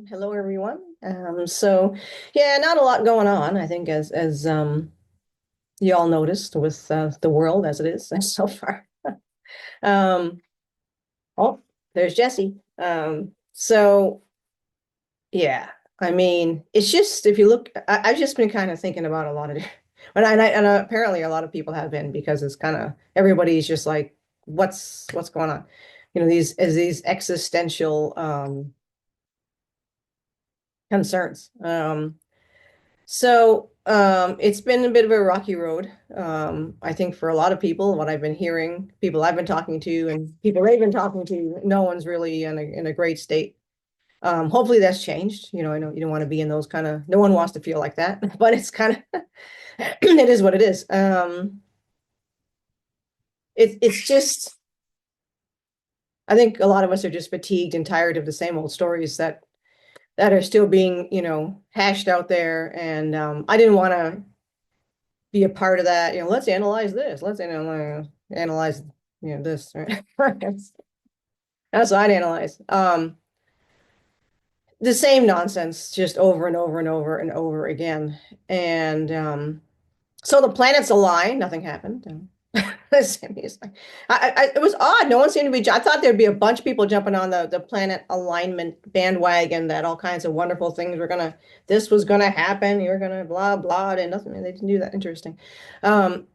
Hello, everyone. Yeah, not a lot going on. I think as you all noticed with the world as it is so far. Um, oh, there's Jesse. Yeah, I mean, it's just if you look, I've just been kind of thinking about a lot of, and apparently a lot of people have been because it's kind of everybody's just like, what's going on? These existential concerns. It's been a bit of a rocky road. I think for a lot of people, what I've been hearing, people I've been talking to and people they've been talking to, no one's really in a great state. Hopefully that's changed. I know you don't want to be in those kind of, no one wants to feel like that, but it's kind of, it is what it is. It's just, I think a lot of us are just fatigued and tired of the same old stories that are still being, hashed out there. And I didn't want to be a part of that. Let's analyze this. Let's analyze this. Right? That's what I'd analyze. The same nonsense, just over and over and over and over again. And so the planets align. Nothing happened. It was odd. No one seemed to be. I thought there'd be a bunch of people jumping on the planet alignment bandwagon. That all kinds of wonderful things were gonna. This was gonna happen. You're gonna blah blah, and nothing. They didn't do that. Interesting. Um,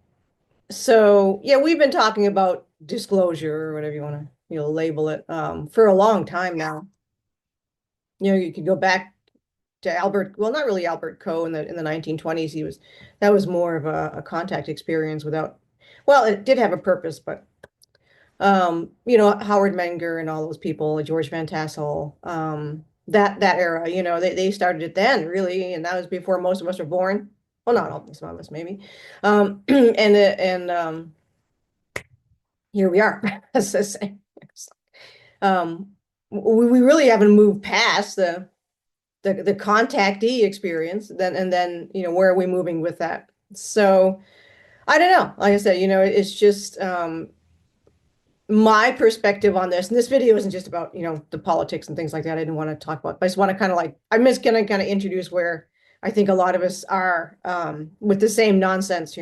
So yeah, we've been talking about disclosure or whatever you want to, label it, for a long time now. You could go back to Albert, well, not really Albert Coe in the 1920s. That was more of a contact experience without, well, it did have a purpose, but Howard Menger and all those people, George Van Tassel, that era, they started it then, really, and that was before most of us were born. Well, not all, some of us maybe. And here we are. As I say. Um, we really haven't moved past the contactee experience. Then where are we moving with that? So I don't know. Like I said, it's just my perspective on this. And this video isn't just about the politics and things like that. I didn't want to talk about, but I just want to kind of like I'm just gonna kind of introduce where I think a lot of us are with the same nonsense,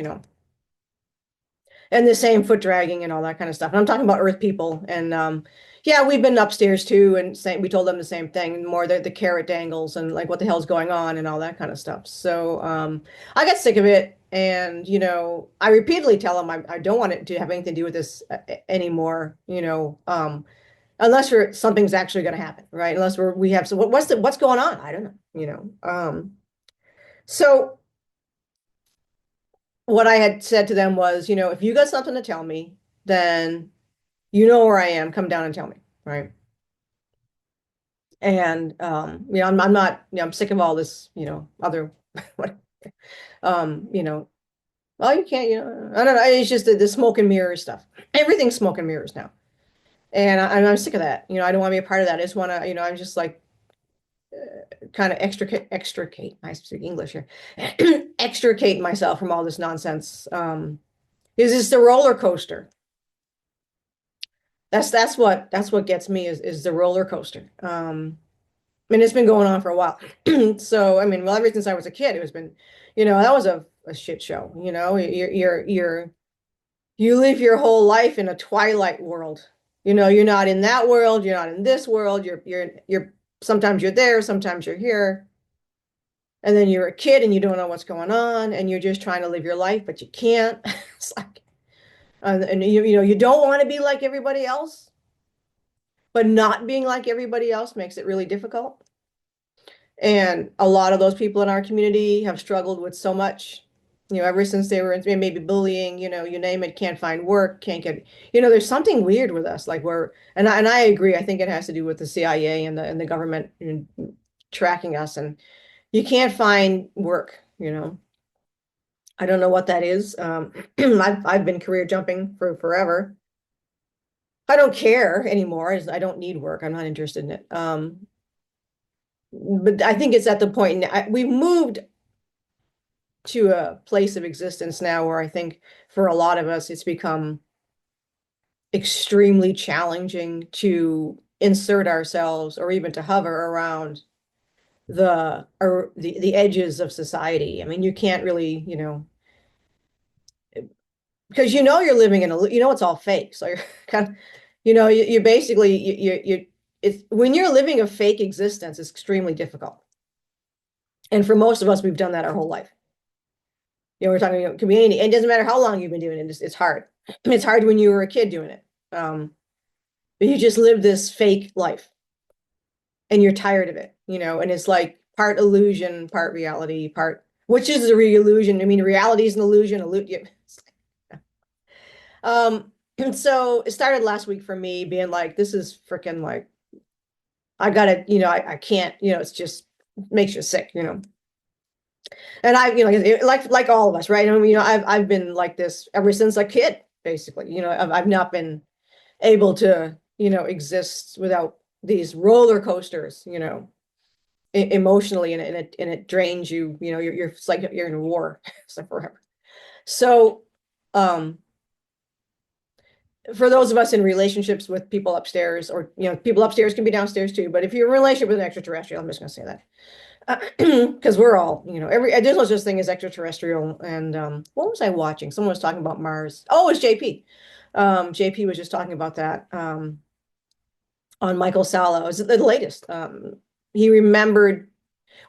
and the same foot dragging and all that kind of stuff. And I'm talking about Earth people. And yeah, we've been upstairs too, and we told them the same thing, more the carrot dangles and like what the hell's going on and all that kind of stuff. So I got sick of it. And I repeatedly tell them I don't want it to have anything to do with this anymore, unless something's actually going to happen, right? Unless we have, so what's going on? I don't know, so what I had said to them was, if you got something to tell me, then you know where I am. Come down and tell me, right? And I'm not, I'm sick of all this, other, what, um, you know, well, you can't, I don't know. It's just the smoke and mirrors stuff. Everything's smoke and mirrors now, and I'm sick of that. I don't want to be a part of that. I just want to, I'm just like kind of extricate. I speak English here. Extricate myself from all this nonsense. Is this the roller coaster? That's what gets me is the roller coaster. I mean, it's been going on for a while. So, I mean, well, ever since I was a kid, it has been, that was a shit show. You live your whole life in a twilight world. You're not in that world, you're not in this world. You're sometimes you're there, sometimes you're here. And then you're a kid and you don't know what's going on, and you're just trying to live your life, but you can't. It's like, and you don't want to be like everybody else, but not being like everybody else makes it really difficult. And a lot of those people in our community have struggled with so much, ever since they were in maybe bullying, you name it, can't find work, can't get, there's something weird with us. Like and I agree. I think it has to do with the CIA and the government tracking us, and you can't find work. I don't know what that is. I've been career jumping for forever. I don't care anymore. I don't need work. I'm not interested in it. But I think it's at the point we've moved to a place of existence now where I think for a lot of us it's become extremely challenging to insert ourselves or even to hover around the edges of society. I mean, you can't really, because you're living in it's all fake. So you're kind of, you basically it's when you're living a fake existence, it's extremely difficult. And for most of us, we've done that our whole life. We're talking, it can be any, and it doesn't matter how long you've been doing it, it's hard. It's hard when you were a kid doing it. But you just live this fake life and you're tired of it, and it's like part illusion, part reality, which is a illusion. I mean, reality is an illusion. And so it started last week for me being like, this is freaking like, I gotta, I can't, it's just makes you sick, And like all of us, right? I mean, I've been like this ever since a kid, basically. I've not been able to, exist without these roller coasters, emotionally, and it drains you. It's like you're in a war, it's like forever. So, um, for those of us in relationships with people upstairs, or people upstairs can be downstairs too. But if you're in a relationship with an extraterrestrial, I'm just going to say that. Because we're all, there's no such thing as extraterrestrial. And what was I watching? Someone was talking about Mars. Oh, it was JP. JP was just talking about that on Michael Sala. It was the latest. He remembered,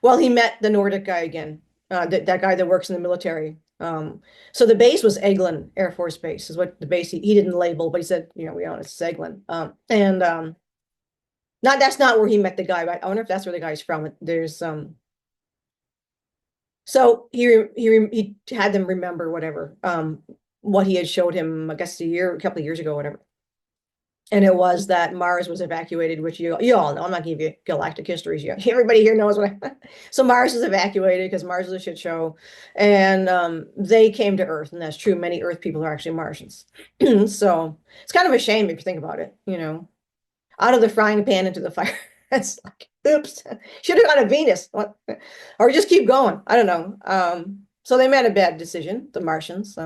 well, he met the Nordic guy again, that guy that works in the military. So the base was Eglin Air Force Base, is what the base he didn't label, but he said, we own it's Eglin. And not that's not where he met the guy, but I wonder if that's where the guy's from. There's so he had them remember whatever what he had showed him, I guess a couple of years ago, whatever. And it was that Mars was evacuated, which you all know. I'm not giving you galactic histories yet. Everybody here knows what so Mars was evacuated because Mars is a shit show. And they came to Earth, and that's true. Many Earth people are actually Martians. So it's kind of a shame if you think about it, out of the frying pan into the fire. It's like, oops, should have gone to Venus. What? Or just keep going. I don't know. So they made a bad decision, the Martians.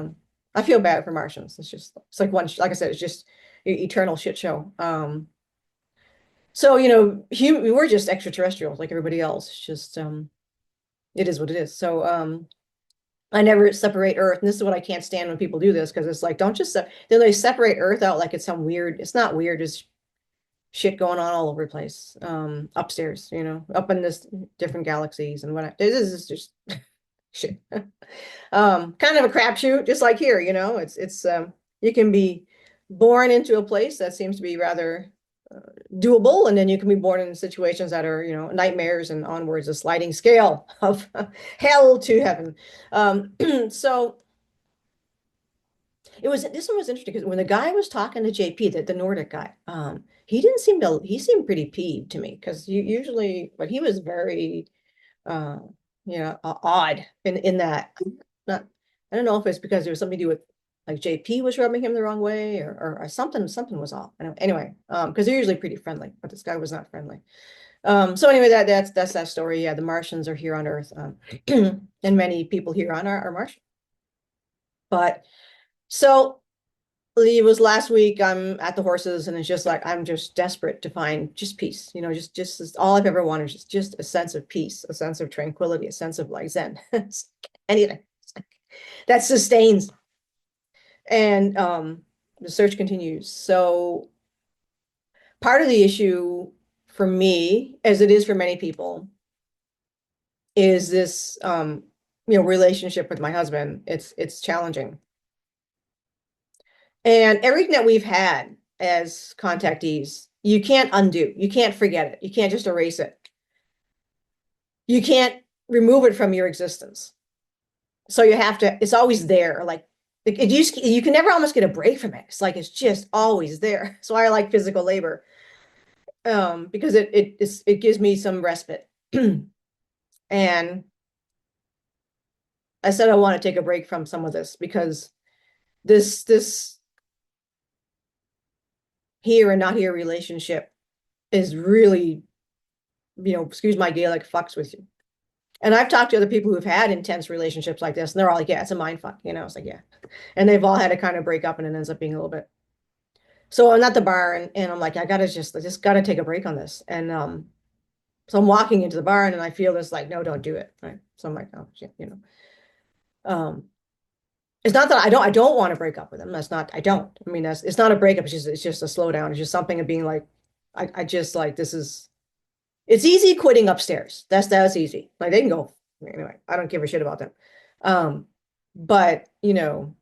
I feel bad for Martians. It's like like I said, it's just eternal shit show. So, we're just extraterrestrials like everybody else. It's just, it is what it is. So, I never separate Earth. And this is what I can't stand when people do this, because it's like, don't just, then they separate Earth out like it's some weird, it's not weird. It's shit going on all over the place. Upstairs, up in this different galaxies and whatnot. This is just shit. Kind of a crapshoot, just like here, it's you can be born into a place that seems to be rather doable, and then you can be born in situations that are, nightmares, and onwards a sliding scale of hell to heaven. So this one was interesting because when the guy was talking to JP, the Nordic guy, he seemed pretty peeved to me, because usually, but he was very uh odd in that. Not, I don't know if it's because there was something to do with, like, JP was rubbing him the wrong way, or something was off. Anyway, because they're usually pretty friendly, but this guy was not friendly. So anyway, that's that story. Yeah, the Martians are here on Earth, and many people here on are Martian. But so it was last week. I'm at the horses, and it's just like I'm just desperate to find just peace. Just all I've ever wanted is just a sense of peace, a sense of tranquility, a sense of like Zen. Anything that sustains. And the search continues. So part of the issue for me, as it is for many people, is this relationship with my husband. It's challenging. And everything that we've had as contactees, you can't undo. You can't forget it. You can't just erase it. You can't remove it from your existence. So you have to, it's always there. Like, you can never almost get a break from it. It's like, it's just always there. So I like physical labor, because it gives me some respite. And I said, I want to take a break from some of this, because this here and not here relationship is really, excuse my Gaelic, fucks with you. And I've talked to other people who've had intense relationships like this, and they're all like, yeah, it's a mind fuck, it's like, yeah. And they've all had to kind of break up, and it ends up being a little bit. So I'm at the bar and I'm like, I just gotta take a break on this. And so I'm walking into the bar and I feel this like, no, don't do it. Right. So I'm like, oh shit, you know. Um, it's not that I don't want to break up with him. That's not, I don't. I mean, it's not a breakup, it's just a slowdown. It's just something of being like, I just like this is it's easy quitting upstairs. That's easy. Like they can go anyway. I don't give a shit about them. Um, but you know,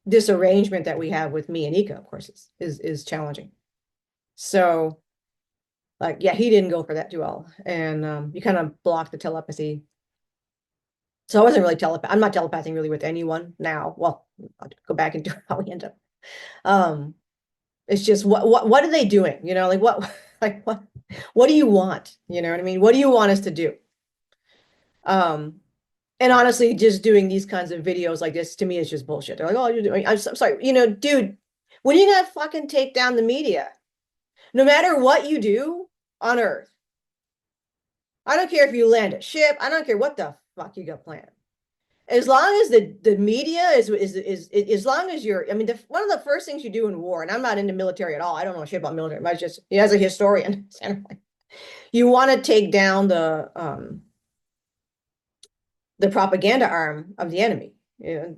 this arrangement that we have with me and Eeka, of course, is challenging. So like, yeah, he didn't go for that too well. And you kind of block the telepathy. So I wasn't really I'm not telepathing really with anyone now. Well, I'll go back into how we end up. Um, it's just what are they doing? You know, like what like what do you want? You know what I mean? What do you want us to do? Um, and honestly, just doing these kinds of videos like this to me is just bullshit. They're like, oh, you're doing, I'm sorry, you know, dude, when are you gonna fucking take down the media? No matter what you do on Earth, I don't care if you land a ship, I don't care what the fuck you got planned. As long as the media is as long as you're, I mean, one of the first things you do in war, and I'm not into military at all. I don't know shit about military, but I just as a historian, you want to take down the propaganda arm of the enemy. You know,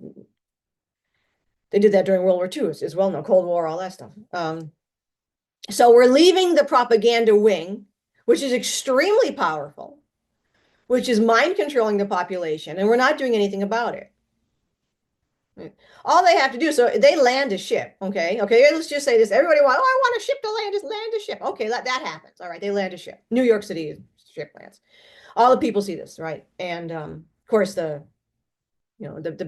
they did that during World War II as well, no Cold War, all that stuff. So we're leaving the propaganda wing, which is extremely powerful, which is mind controlling the population, and we're not doing anything about it. All they have to do, so they land a ship, okay? Okay, let's just say this. Everybody wants, oh, I want a ship to land, just land a ship. Okay, that happens. All right, they land a ship. New York City ship lands. All the people see this, right? And of course the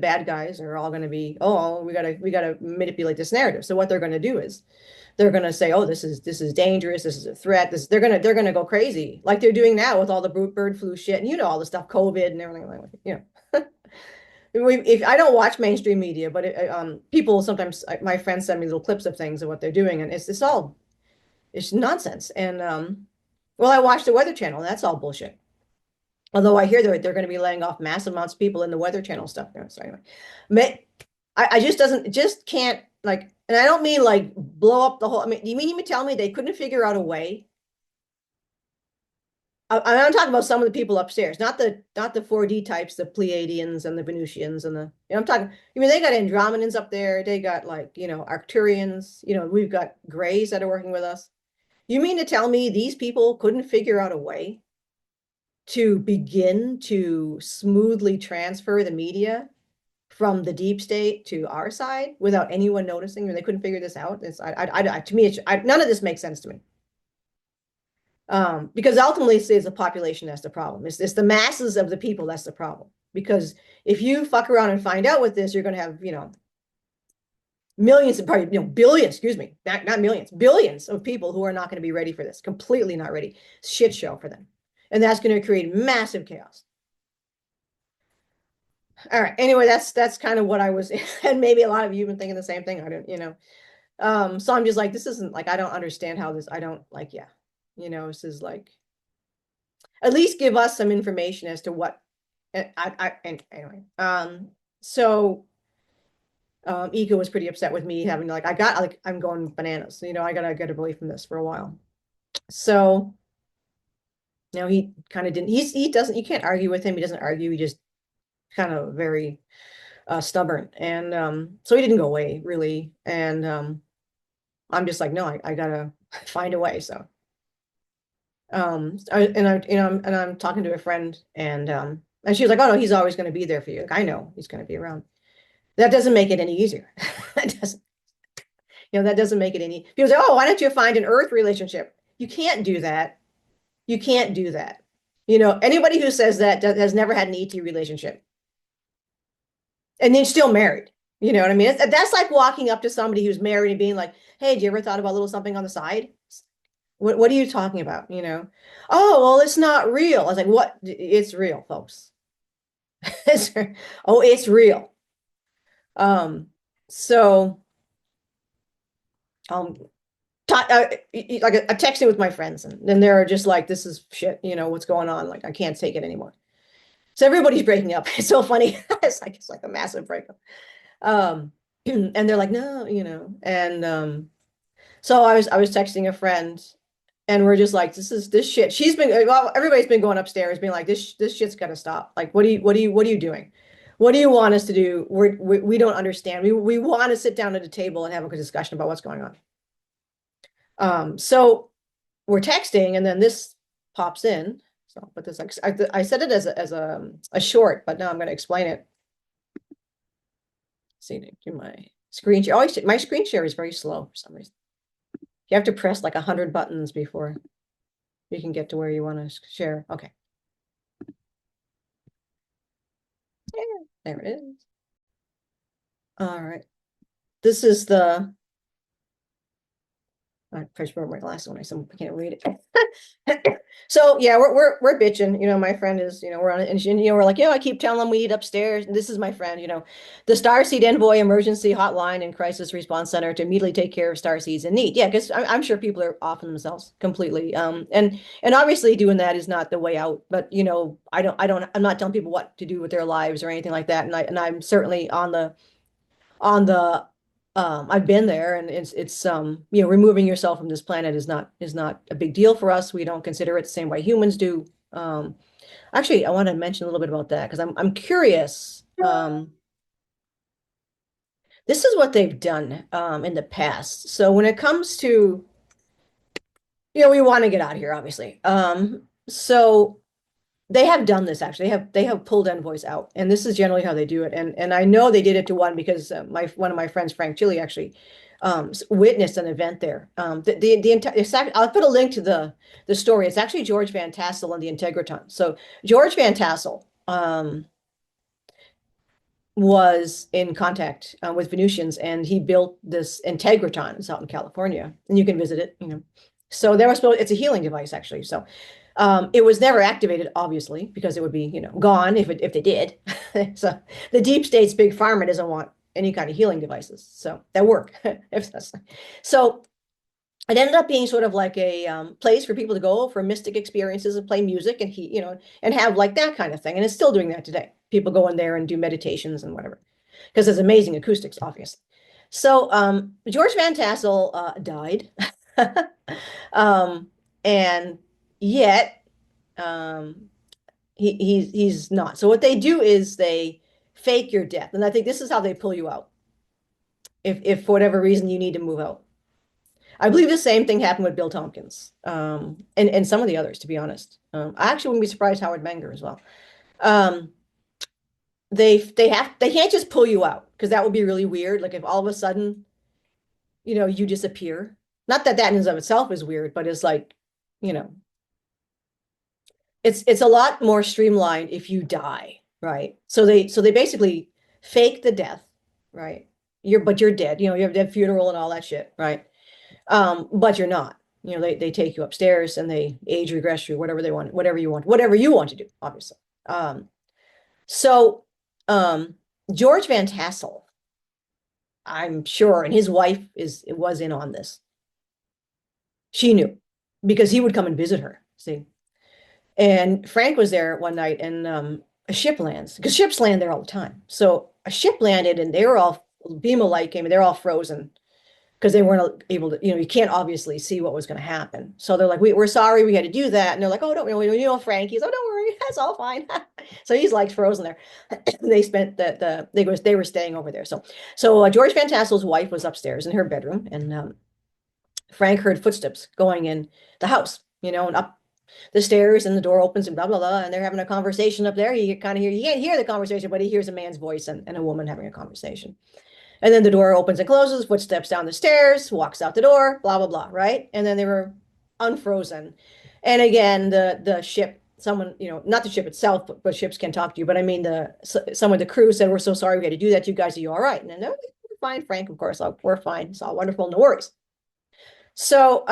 bad guys are all going to be, oh, we gotta manipulate this narrative. So what they're going to do is they're going to say, oh, this is dangerous, this is a threat, they're going to go crazy like they're doing now with all the bird flu shit and all the stuff, COVID and everything like if I don't watch mainstream media, but people sometimes, my friends send me little clips of things of what they're doing, and it's nonsense. And well, I watch the Weather Channel, and that's all bullshit. Although I hear they're going to be laying off massive amounts of people in the Weather Channel stuff. So anyway, I just can't like, and I don't mean like blow up the whole. I mean, you mean tell me they couldn't figure out a way? I'm talking about some of the people upstairs, not the 4D types, the Pleiadians and the Venusians and I'm talking. I mean, they got Andromedans up there. They got like Arcturians. We've got Greys that are working with us. You mean to tell me these people couldn't figure out a way to begin to smoothly transfer the media from the deep state to our side without anyone noticing? Or they couldn't figure this out? To me, none of this makes sense to me. Because ultimately it's the population that's the problem. It's the masses of the people that's the problem. Because if you fuck around and find out with this, you're going to have, millions, probably, billions, excuse me, not millions, billions of people who are not going to be ready for this, completely not ready. Shit show for them. And that's going to create massive chaos. All right. Anyway, that's kind of what I was, and maybe a lot of you have been thinking the same thing. I don't. So I'm just like, this isn't like, I don't understand how this, I don't like, yeah, this is like, at least give us some information as to what, and anyway, so Eeka was pretty upset with me having like, I'm going bananas, I gotta get away from this for a while. So, he kind of didn't, he doesn't, you can't argue with him. He doesn't argue. He just kind of very stubborn. And so he didn't go away really. And I'm just like, no, I gotta find a way. So I'm talking to a friend and she was like, oh no, he's always going to be there for you. Like, I know he's going to be around. That doesn't make it any easier. That doesn't make it any. People say, oh, why don't you find an Earth relationship? You can't do that. You can't do that. Anybody who says that has never had an ET relationship. And they're still married. You know what I mean? That's like walking up to somebody who's married and being like, hey, do you ever thought about a little something on the side? What are you talking about? Oh, well, it's not real. I was like, what? It's real, folks. Oh, it's real. So like I'm texting with my friends, and then they're just like, this is shit, what's going on? Like, I can't take it anymore. So everybody's breaking up. It's so funny. It's like a massive breakup. And they're like, no, and So I was texting a friend and we're just like, this shit. She's been well, everybody's been going upstairs being like, this shit's gotta stop. Like, what are you doing? What do you want us to do? We don't understand. We want to sit down at a table and have a good discussion about what's going on. So we're texting and then this pops in. So, but this like I said it as a short, but now I'm gonna explain it. See, do my screen share. Always my screen share is very slow for some reason. You have to press like 100 buttons before you can get to where you want to share. Okay. Yeah, there it is. All right. This is the I pressed my last one. I can't read it. So yeah, we're bitching. My friend is, we're on it, and we're like, I keep telling them we need upstairs. And this is my friend, the Starseed Envoy Emergency Hotline and Crisis Response Center to immediately take care of Starseeds in need. Yeah, because I'm sure people are off themselves completely. And obviously doing that is not the way out. But I'm not telling people what to do with their lives or anything like that. And I'm certainly on the I've been there, and it's removing yourself from this planet is not a big deal for us. We don't consider it the same way humans do. Actually, I want to mention a little bit about that because I'm curious. This is what they've done in the past. So when it comes to, we want to get out of here, obviously. So they have done this actually. They have pulled envoys out, and this is generally how they do it. And I know they did it to one because one of my friends, Frank Chili, actually witnessed an event there. The entire I'll put a link to the story. It's actually George Van Tassel and the Integratons. So George Van Tassel was in contact with Venusians, and he built this Integratons out in California, and you can visit it. So it's a healing device actually. So it was never activated, obviously, because it would be, gone if they did. So the deep state's big pharma doesn't want any kind of healing devices, so that work. So it ended up being sort of like a place for people to go for mystic experiences and play music and have like that kind of thing. And it's still doing that today. People go in there and do meditations and whatever, because there's amazing acoustics, obviously. So George Van Tassel died. And yet um, he's not. So what they do is they fake your death, and I think this is how they pull you out. If for whatever reason you need to move out, I believe the same thing happened with Bill Tompkins, and some of the others. To be honest, I actually wouldn't be surprised Howard Menger as well. Um, they can't just pull you out because that would be really weird. Like if all of a sudden, you disappear. Not that that in and of itself is weird, but it's like, you know, it's a lot more streamlined if you die, right? So they basically fake the death, right? But you're dead. You have a dead funeral and all that shit, right? But you're not. They take you upstairs and they age regress you, whatever they want, whatever you want to do, obviously. So George Van Tassel, I'm sure, and his wife was in on this. She knew because he would come and visit her. See, and Frank was there one night, and a ship lands because ships land there all the time. So a ship landed, and they were all beam of light came, and they're all frozen because they weren't able to. You can't obviously see what was going to happen. So they're like, we're sorry, we had to do that, and they're like, oh, don't Frank. He's, oh, don't worry, that's all fine. So he's like frozen there. They spent they were staying over there. So George Van Tassel's wife was upstairs in her bedroom, and Frank heard footsteps going in the house, and up the stairs, and the door opens and blah, blah, blah. And they're having a conversation up there. You can't hear the conversation, but he hears a man's voice and a woman having a conversation. And then the door opens and closes, footsteps down the stairs, walks out the door, blah, blah, blah, right? And then they were unfrozen. And again, the ship, someone, not the ship itself, but ships can talk to you. But I mean, the crew said, we're so sorry we had to do that to you guys. Are you all right? And then, no, we're fine, Frank, of course. We're fine. It's all wonderful. No worries. So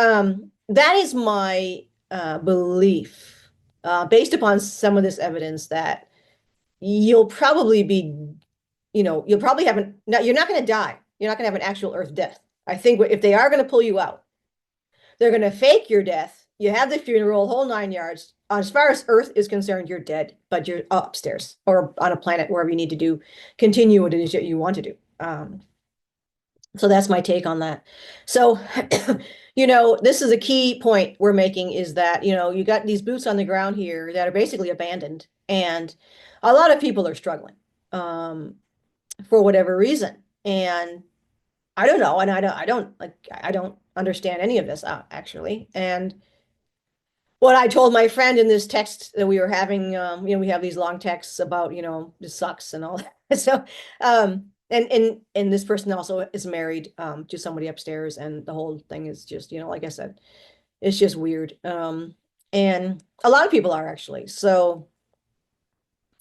that is my belief, based upon some of this evidence, that you'll probably have no, you're not going to die. You're not going to have an actual Earth death. I think if they are going to pull you out, they're going to fake your death. You have the funeral, whole 9 yards. As far as Earth is concerned, you're dead, but you're upstairs or on a planet, wherever you need to continue what it is that you want to do. So that's my take on that. So, this is a key point we're making is that, you got these boots on the ground here that are basically abandoned, and a lot of people are struggling um, for whatever reason. And I don't know, and I don't understand any of this actually. And what I told my friend in this text that we were having, we have these long texts about, this sucks and all that. So, and this person also is married to somebody upstairs, and the whole thing is just, like I said, it's just weird. And a lot of people are actually. So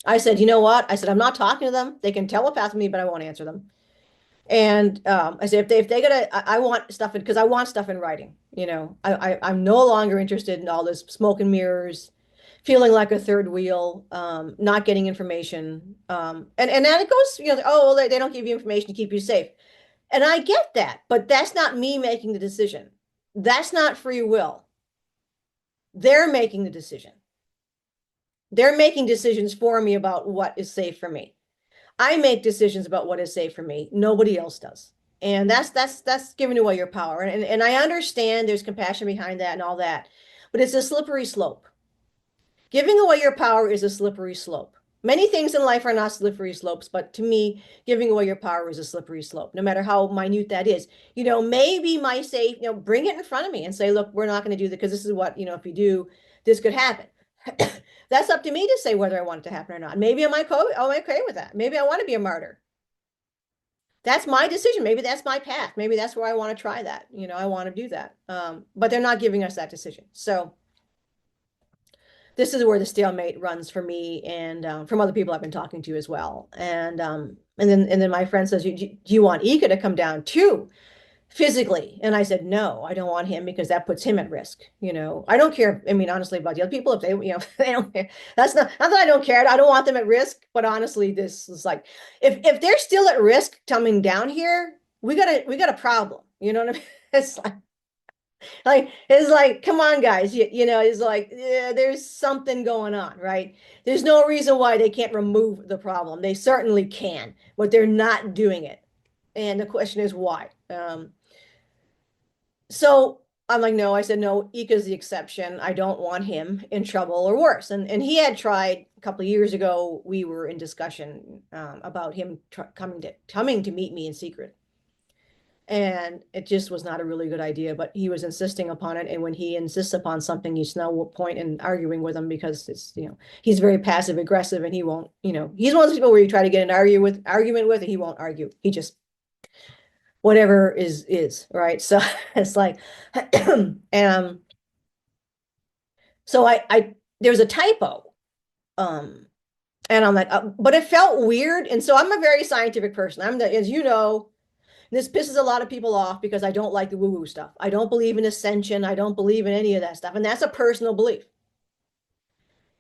I said, you know what? I said, I'm not talking to them. They can telepath me, but I won't answer them. And I said, if they gotta, I want stuff in because I want stuff in writing. I'm no longer interested in all this smoke and mirrors, feeling like a third wheel, not getting information. And then it goes, oh, well, they don't give you information to keep you safe. And I get that, but that's not me making the decision. That's not free will. They're making the decision. They're making decisions for me about what is safe for me. I make decisions about what is safe for me. Nobody else does. And that's giving away your power. And I understand there's compassion behind that and all that, but it's a slippery slope. Giving away your power is a slippery slope. Many things in life are not slippery slopes, but to me, giving away your power is a slippery slope, no matter how minute that is. Maybe my safe, bring it in front of me and say, look, we're not going to do that because this is what, if you do, this could happen. That's up to me to say whether I want it to happen or not. Maybe I'm okay with that. Maybe I want to be a martyr. That's my decision. Maybe that's my path. Maybe that's where I want to try that. I want to do that. But they're not giving us that decision. So this is where the stalemate runs for me and from other people I've been talking to as well. And then my friend says, do you want Eeka to come down too? Physically. And I said, no, I don't want him because that puts him at risk. I don't care. I mean, honestly, about the other people, if they, they don't care. That's not that I don't care. I don't want them at risk. But honestly, this is like, if they're still at risk coming down here, we got a problem. You know what I mean? It's it's like, come on, guys. It's like, yeah, there's something going on, right? There's no reason why they can't remove the problem. They certainly can, but they're not doing it. And the question is why? So I'm like, no, I said, no, Ika's the exception. I don't want him in trouble or worse. And he had tried a couple of years ago. We were in discussion about him coming to meet me in secret. And it just was not a really good idea, but he was insisting upon it. And when he insists upon something, there's no point in arguing with him because he's very passive aggressive and he won't, he's one of those people where you try to get an argument with and he won't argue. He just whatever is right. So it's like, um, so I there's a typo, um, and I'm like, but it felt weird, and so I'm a very scientific person. As you know, this pisses a lot of people off because I don't like the woo-woo stuff. I don't believe in ascension. I don't believe in any of that stuff, and that's a personal belief.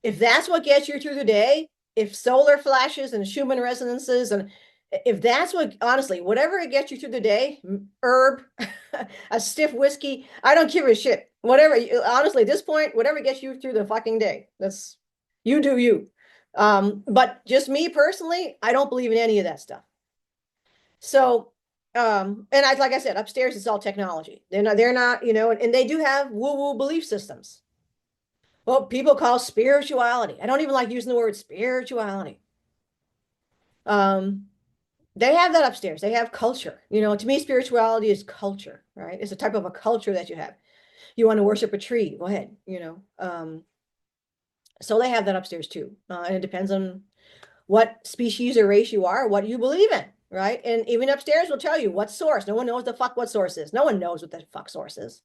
If that's what gets you through the day, if solar flashes and Schumann resonances and if that's what, honestly, whatever it gets you through the day, herb, a stiff whiskey, I don't give a shit. Whatever, honestly, at this point, whatever gets you through the fucking day, that's you do you. But just me personally, I don't believe in any of that stuff. So, and like I said, upstairs it's all technology. They're not, and they do have woo-woo belief systems. Well, people call spirituality. I don't even like using the word spirituality. Um, they have that upstairs. They have culture. To me, spirituality is culture, right? It's a type of a culture that you have. You want to worship a tree, go ahead, So they have that upstairs too. And it depends on what species or race you are, what you believe in, right? And even upstairs will tell you what source. No one knows the fuck what source is. No one knows what the fuck source is.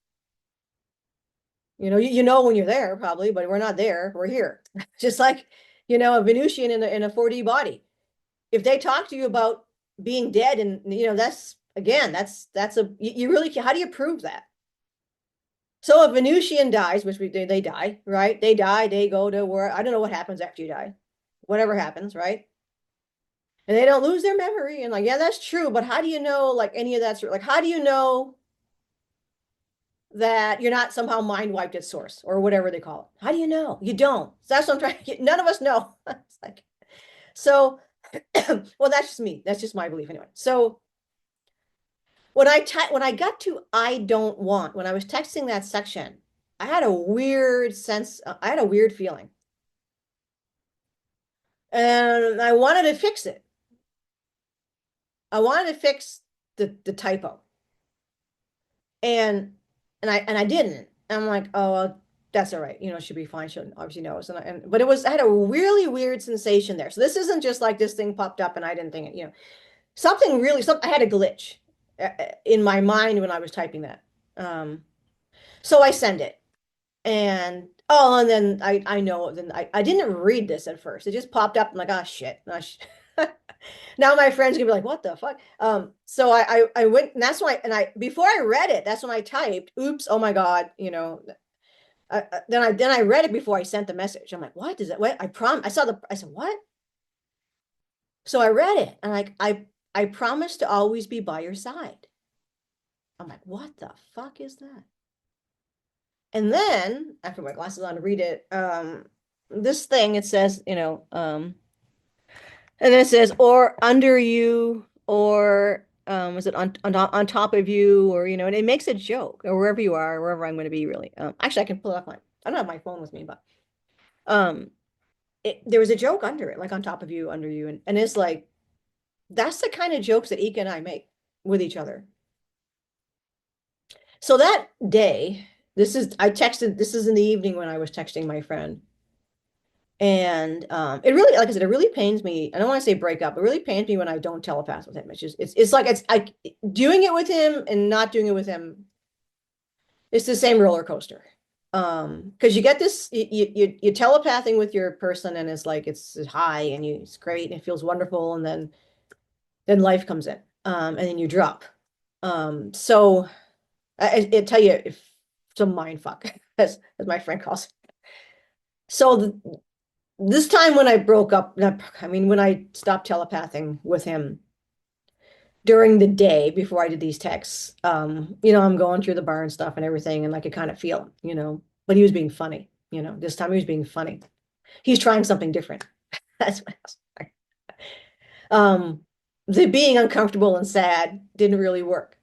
You know when you're there probably, but we're not there. We're here. Just like, a Venusian in a 4D body. If they talk to you about being dead and, that's, again, that's you really, how do you prove that? So a Venusian dies, which they die, right? They die, they go to where, I don't know what happens after you die. Whatever happens, right? And they don't lose their memory. And like, yeah, that's true. But how do you know, like, any of that's like, how do you know that you're not somehow mind wiped at source or whatever they call it? How do you know? You don't. So that's what I'm trying to get. None of us know. It's like, so, well, that's just me. That's just my belief anyway. So when I got to I don't want, when I was texting that section, I had a weird sense, I had a weird feeling. And I wanted to fix it. I wanted to fix the typo. And and I didn't. And I'm like, oh well, that's all right. You know, it should be fine. She obviously knows. But it was I had a really weird sensation there. So this isn't just like this thing popped up and I didn't think it, you know, something really I had a glitch in my mind when I was typing that. Um, so I send it. And oh, and then I know then I didn't read this at first. It just popped up. I'm like, oh shit. Now my friends gonna be like, what the fuck? So I went and that's why and I before I read it, that's when I typed, oops, oh my God, you know. Then I read it before I sent the message. I'm like, what is it? What I saw I said, what? So I read it and like I promise to always be by your side. I'm like, what the fuck is that? And then I put my glasses on to read it. This thing it says, you know, and then it says, or under you, or is it on top of you, or you know, and it makes a joke, or wherever you are, wherever I'm going to be, really. Actually, I can pull it up my. I don't have my phone with me, but um, there was a joke under it, like on top of you, under you, and it's like that's the kind of jokes that Eeka and I make with each other. So that day, I texted. This is in the evening when I was texting my friend. And it really, like I said, it really pains me. I don't want to say break up. It really pains me when I don't telepath with him. It's just, it's like it's I doing it with him and not doing it with him. It's the same roller coaster. Because you get this, you're telepathing with your person, and it's like it's high and it's great and it feels wonderful, and then life comes in, and then you drop. So I tell you, if it's a mind fuck, as my friend calls it. So this time when I broke up, I mean, when I stopped telepathing with him during the day before I did these texts, you know, I'm going through the bar and stuff and everything, and I could kind of feel him, you know, but he was being funny, you know, this time he was being funny. He's trying something different. That's what I was like. The being uncomfortable and sad didn't really work.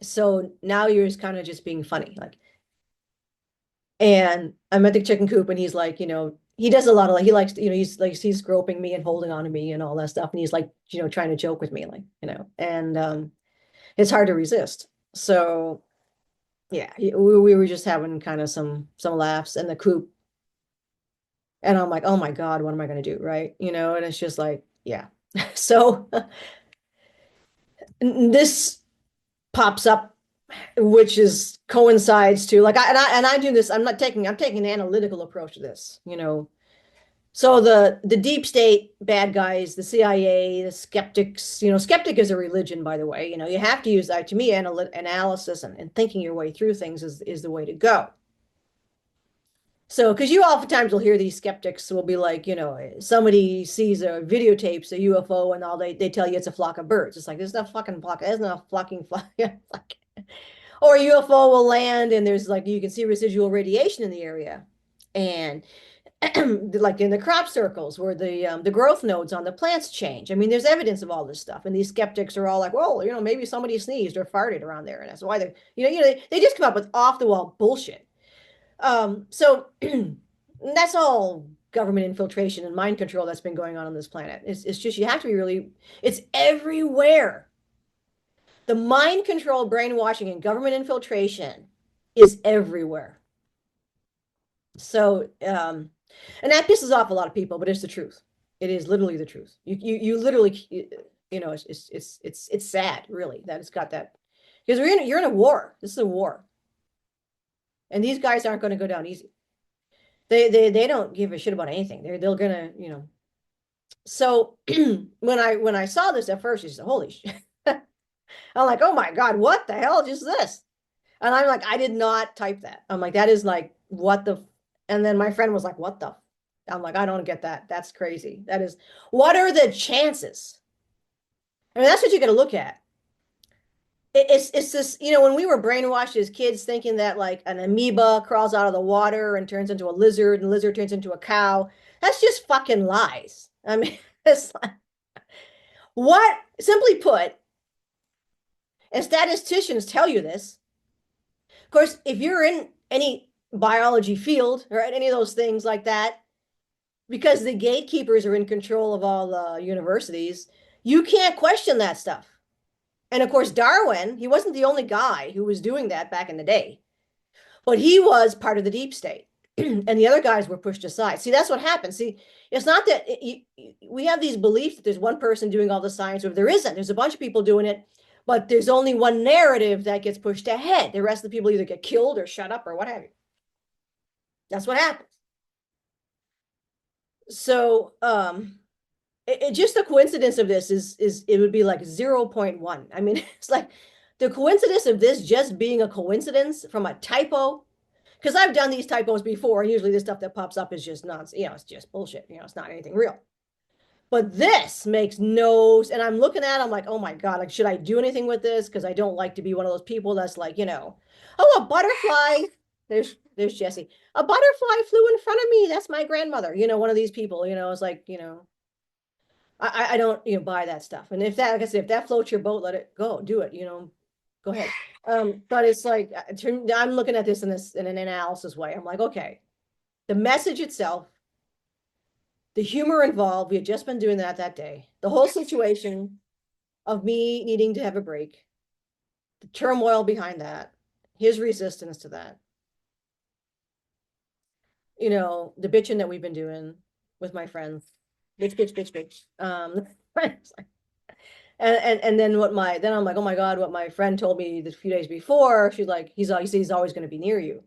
So now you're just kind of just being funny, like, and I'm at the chicken coop and he's like, you know, he does a lot of like he likes, you know, he's groping me and holding on to me and all that stuff. And he's like, you know, trying to joke with me, like, you know, and it's hard to resist. So yeah, we were just having kind of some laughs in the coop. And I'm like, oh my God, what am I gonna do? Right. You know, and it's just like, yeah. So this pops up, which is coincides to like I do this, I'm taking an analytical approach to this, you know. So the deep state bad guys, the CIA, the skeptics, you know, skeptic is a religion, by the way. You know, you have to use that. To me, analysis and thinking your way through things is the way to go. So, because you oftentimes will hear these skeptics will be like, you know, somebody sees a videotapes a UFO and all they tell you it's a flock of birds. It's like there's no fucking flock, there's no flocking flock. Or a UFO will land and there's like you can see residual radiation in the area. And like in the crop circles where the growth nodes on the plants change. I mean, there's evidence of all this stuff, and these skeptics are all like, "Well, you know, maybe somebody sneezed or farted around there, and that's why they, they just come up with off the wall bullshit." So that's all government infiltration and mind control that's been going on this planet. It's just you have to be really, it's everywhere. The mind control, brainwashing, and government infiltration is everywhere. So, and that pisses off a lot of people, but it's the truth. It is literally the truth. You literally, you know, it's sad, really, that it's got that because you're in a war. This is a war, and these guys aren't going to go down easy. They don't give a shit about anything. They're gonna, you know. So when I saw this at first, she said, "Holy shit!" I'm like, "Oh my God, what the hell is this?" And I'm like, I did not type that. I'm like, that is like, what the? And then my friend was like, what the? I'm like, I don't get that. That's crazy. That is, what are the chances? I mean, that's what you got to look at. It's this, you know, when we were brainwashed as kids thinking that like an amoeba crawls out of the water and turns into a lizard and the lizard turns into a cow, that's just fucking lies. I mean, it's like, what, simply put, And statisticians tell you this. Of course, if you're in any biology field or any of those things like that, because the gatekeepers are in control of all the universities, you can't question that stuff. And of course, Darwin, he wasn't the only guy who was doing that back in the day, but he was part of the deep state. And the other guys were pushed aside. See, that's what happens. See, it's not that we have these beliefs that there's one person doing all the science, or if there isn't, there's a bunch of people doing it, but there's only one narrative that gets pushed ahead. The rest of the people either get killed or shut up or what have you. That's what happens. So, just the coincidence of this is it would be like 0.1. I mean, it's like the coincidence of this just being a coincidence from a typo, because I've done these typos before, and usually the stuff that pops up is just nonsense, it's just bullshit, it's not anything real. But this makes no, and I'm looking at it, I'm like, oh my God, like, should I do anything with this? Because I don't like to be one of those people that's like, oh, a butterfly. There's Jesse. A butterfly flew in front of me. That's my grandmother. One of these people, it's like, I don't, buy that stuff. And if that, like I said, if that floats your boat, let it go, do it, go ahead. But it's like, I'm looking at this in an analysis way. I'm like, okay, the message itself, the humor involved, we had just been doing that day. The whole situation of me needing to have a break, the turmoil behind that, his resistance to that, the bitching that we've been doing with my friends, bitch. And then then I'm like, oh my God, what my friend told me the few days before, she's like, he said he's always going to be near you.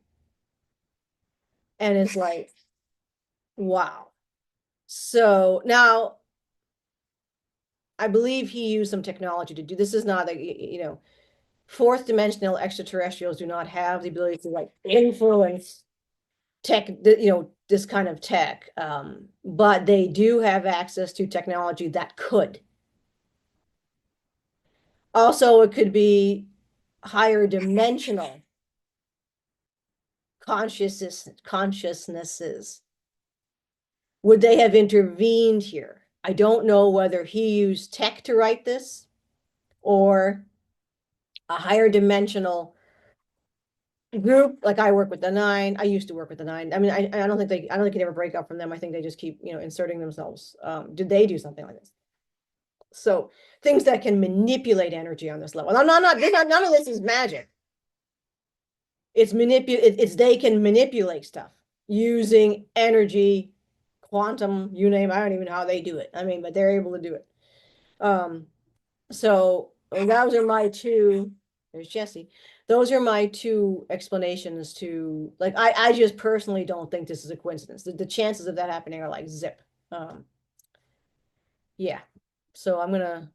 And it's like, wow. So now I believe he used some technology to do this. Is not like, fourth dimensional extraterrestrials do not have the ability to like influence tech, this kind of tech. But they do have access to technology that could. Also, it could be higher dimensional consciousnesses. Would they have intervened here? I don't know whether he used tech to write this or a higher dimensional group. Like I work with the nine. I used to work with the nine. I mean, I don't think I don't think you ever break up from them. I think they just keep, inserting themselves. Did they do something like this? So things that can manipulate energy on this level. I'm not, none of this is magic. It's they can manipulate stuff using energy, quantum, you name it. I don't even know how they do it. I mean, but they're able to do it. So those are my two. There's Jesse. Those are my two explanations to, like, I just personally don't think this is a coincidence. The chances of that happening are like zip. Yeah. So I'm gonna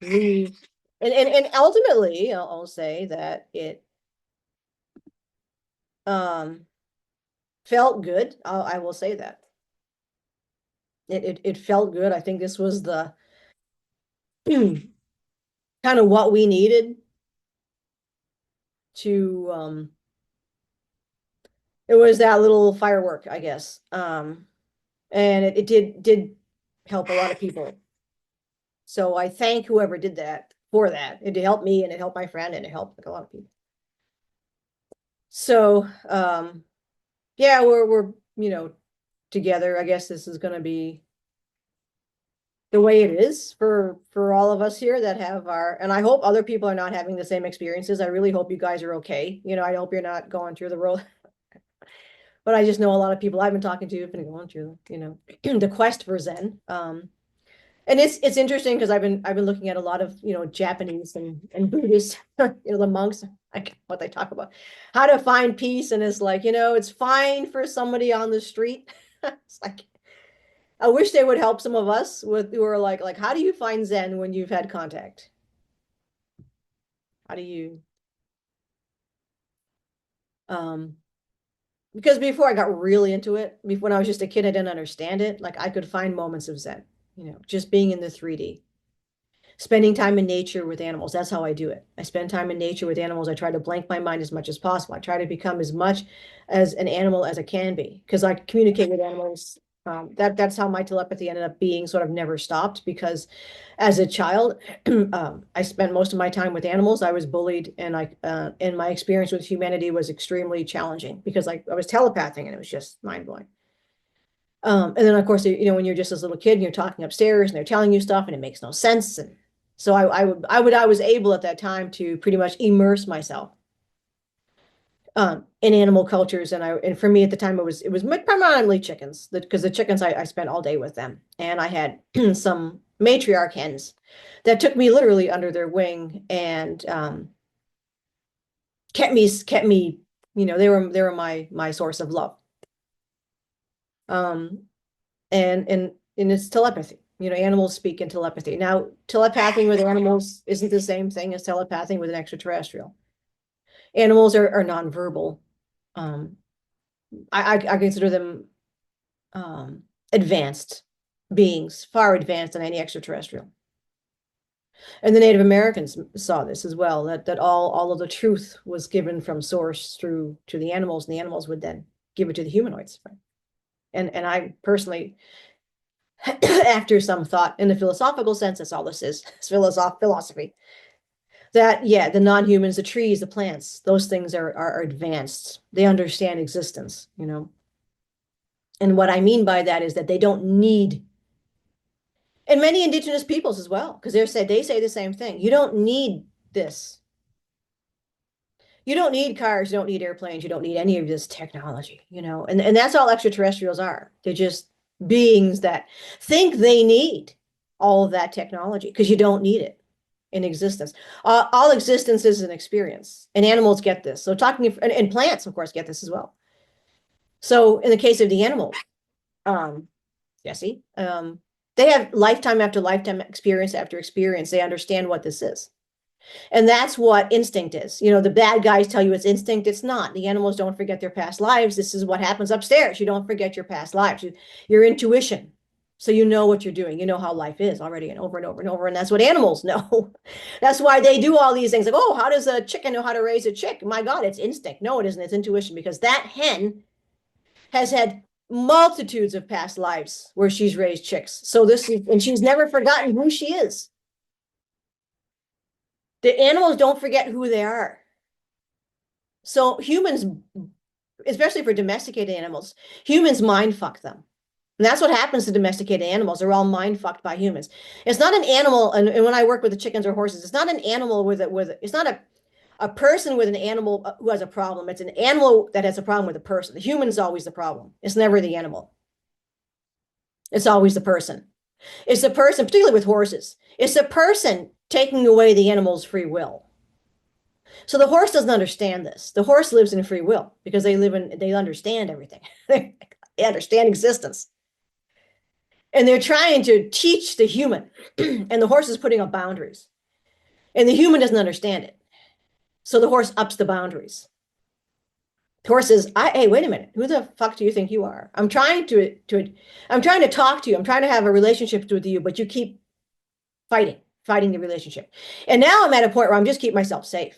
leave, and ultimately I'll say that it felt good. I will say that it felt good. I think this was the kind of what we needed to it was that little firework, I guess. And it did help a lot of people. So I thank whoever did that for that. It helped me and it helped my friend and it helped like a lot of people. So yeah, we're together. I guess this is gonna be the way it is for all of us here that have and I hope other people are not having the same experiences. I really hope you guys are okay. I hope you're not going through the road. But I just know a lot of people I've been talking to have been going through, the quest for Zen. And it's interesting because I've been looking at a lot of, Japanese and Buddhist, the monks, like what they talk about, how to find peace. And it's like, it's fine for somebody on the street. It's like, I wish they would help some of us who are like, how do you find Zen when you've had contact? How do you, because before I got really into it, when I was just a kid, I didn't understand it. Like I could find moments of Zen, just being in the 3D, spending time in nature with animals. That's how I do it. I spend time in nature with animals. I try to blank my mind as much as possible. I try to become as much as an animal as I can be because I communicate with animals That's how my telepathy ended up being sort of never stopped because as a child, I spent most of my time with animals. I was bullied, and my experience with humanity was extremely challenging because I was telepathing and it was just mind blowing. And then of course, when you're just this little kid and you're talking upstairs and they're telling you stuff and it makes no sense. And so I was able at that time to pretty much immerse myself in animal cultures. And for me at the time, it was primarily chickens because the chickens I spent all day with them. And I had some matriarch hens that took me literally under their wing and kept me, they were my source of love. Um, and it's telepathy. Animals speak in telepathy. Now, telepathing with animals isn't the same thing as telepathing with an extraterrestrial. Animals are nonverbal. Um, I consider them advanced beings, far advanced than any extraterrestrial. And the Native Americans saw this as well, that all of the truth was given from source through to the animals, and the animals would then give it to the humanoids. Right? And I personally, after some thought in the philosophical sense, that's all this is, it's philosophy. That, yeah, the non-humans, the trees, the plants, those things are advanced. They understand existence. And what I mean by that is that they don't need, and many indigenous peoples as well, because they say the same thing. You don't need this. You don't need cars, you don't need airplanes, you don't need any of this technology. And that's all extraterrestrials are. They're just beings that think they need all of that technology because you don't need it in existence. All existence is an experience, and animals get this. So and plants, of course, get this as well. So in the case of the animals, um, Jesse, they have lifetime after lifetime, experience after experience. They understand what this is. And that's what instinct is. The bad guys tell you it's instinct. It's not. The animals don't forget their past lives. This is what happens upstairs. You don't forget your past lives. Your intuition. So you know what you're doing. You know how life is already and over and over and over. And that's what animals know. That's why they do all these things like, oh, how does a chicken know how to raise a chick? My God, it's instinct. No, it isn't. It's intuition because that hen has had multitudes of past lives where she's raised chicks. And she's never forgotten who she is. The animals don't forget who they are. So humans, especially for domesticated animals, humans mind fuck them. And that's what happens to domesticated animals. They're all mind fucked by humans. It's not an animal, and when I work with the chickens or horses, it's not an animal it's not a person with an animal who has a problem. It's an animal that has a problem with a person. The human is always the problem. It's never the animal. It's always the person. It's the person, particularly with horses. It's the person taking away the animal's free will. So the horse doesn't understand this. The horse lives in free will because they understand everything. They understand existence. And they're trying to teach the human. And the horse is putting up boundaries. And the human doesn't understand it. So the horse ups the boundaries. The horse says, hey, wait a minute. Who the fuck do you think you are? I'm trying to talk to you. I'm trying to have a relationship with you, but you keep fighting the relationship. And now I'm at a point where I'm just keep myself safe.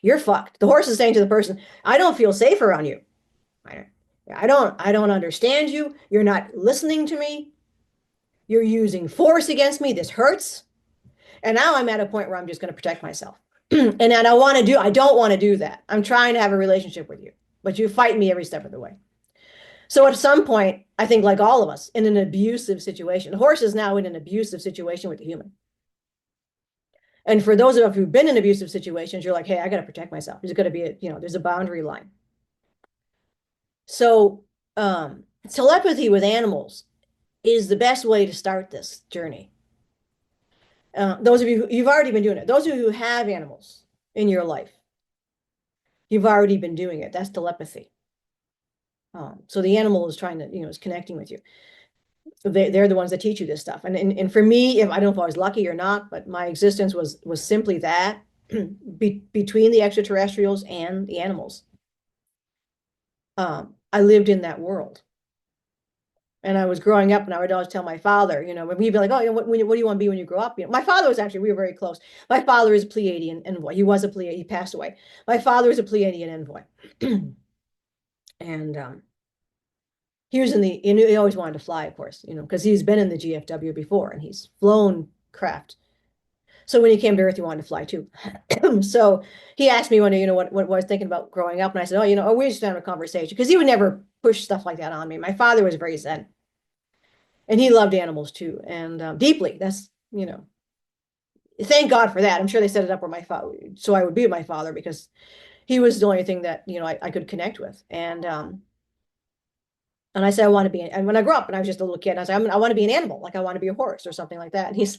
You're fucked. The horse is saying to the person, I don't feel safe around you. I don't understand you. You're not listening to me. You're using force against me. This hurts. And now I'm at a point where I'm just going to protect myself. And I don't want to do that. I'm trying to have a relationship with you, but you fight me every step of the way. So at some point, I think like all of us in an abusive situation, the horse is now in an abusive situation with the human. And for those of us who've been in abusive situations, you're like, hey, I got to protect myself. There's got to be there's a boundary line. So telepathy with animals is the best way to start this journey. Those of you, you've already been doing it. Those of you who have animals in your life, you've already been doing it. That's telepathy. So the animal is trying to, is connecting with you. They're the ones that teach you this stuff. And for me, I don't know if I was lucky or not, but my existence was simply that between the extraterrestrials and the animals. I lived in that world. And I was growing up, and I would always tell my father, when we'd be like, oh, what do you want to be when you grow up? My father was we were very close. My father is a Pleiadian envoy. He was a Pleiadian. He passed away. My father is a Pleiadian envoy. And he was in the, and he always wanted to fly, of course, because he's been in the GFW before and he's flown craft. So when he came to Earth, he wanted to fly too. So he asked me one day, what I was thinking about growing up. And I said, we just had a conversation because he would never push stuff like that on me. My father was very Zen and he loved animals too. And deeply, thank God for that. I'm sure they set it up where my father, so I would be with my father because he was the only thing that, I could connect with. And I said, I want to be, and when I grew up and I was just a little kid, and I said, I want to be an animal. Like I want to be a horse or something like that. And he's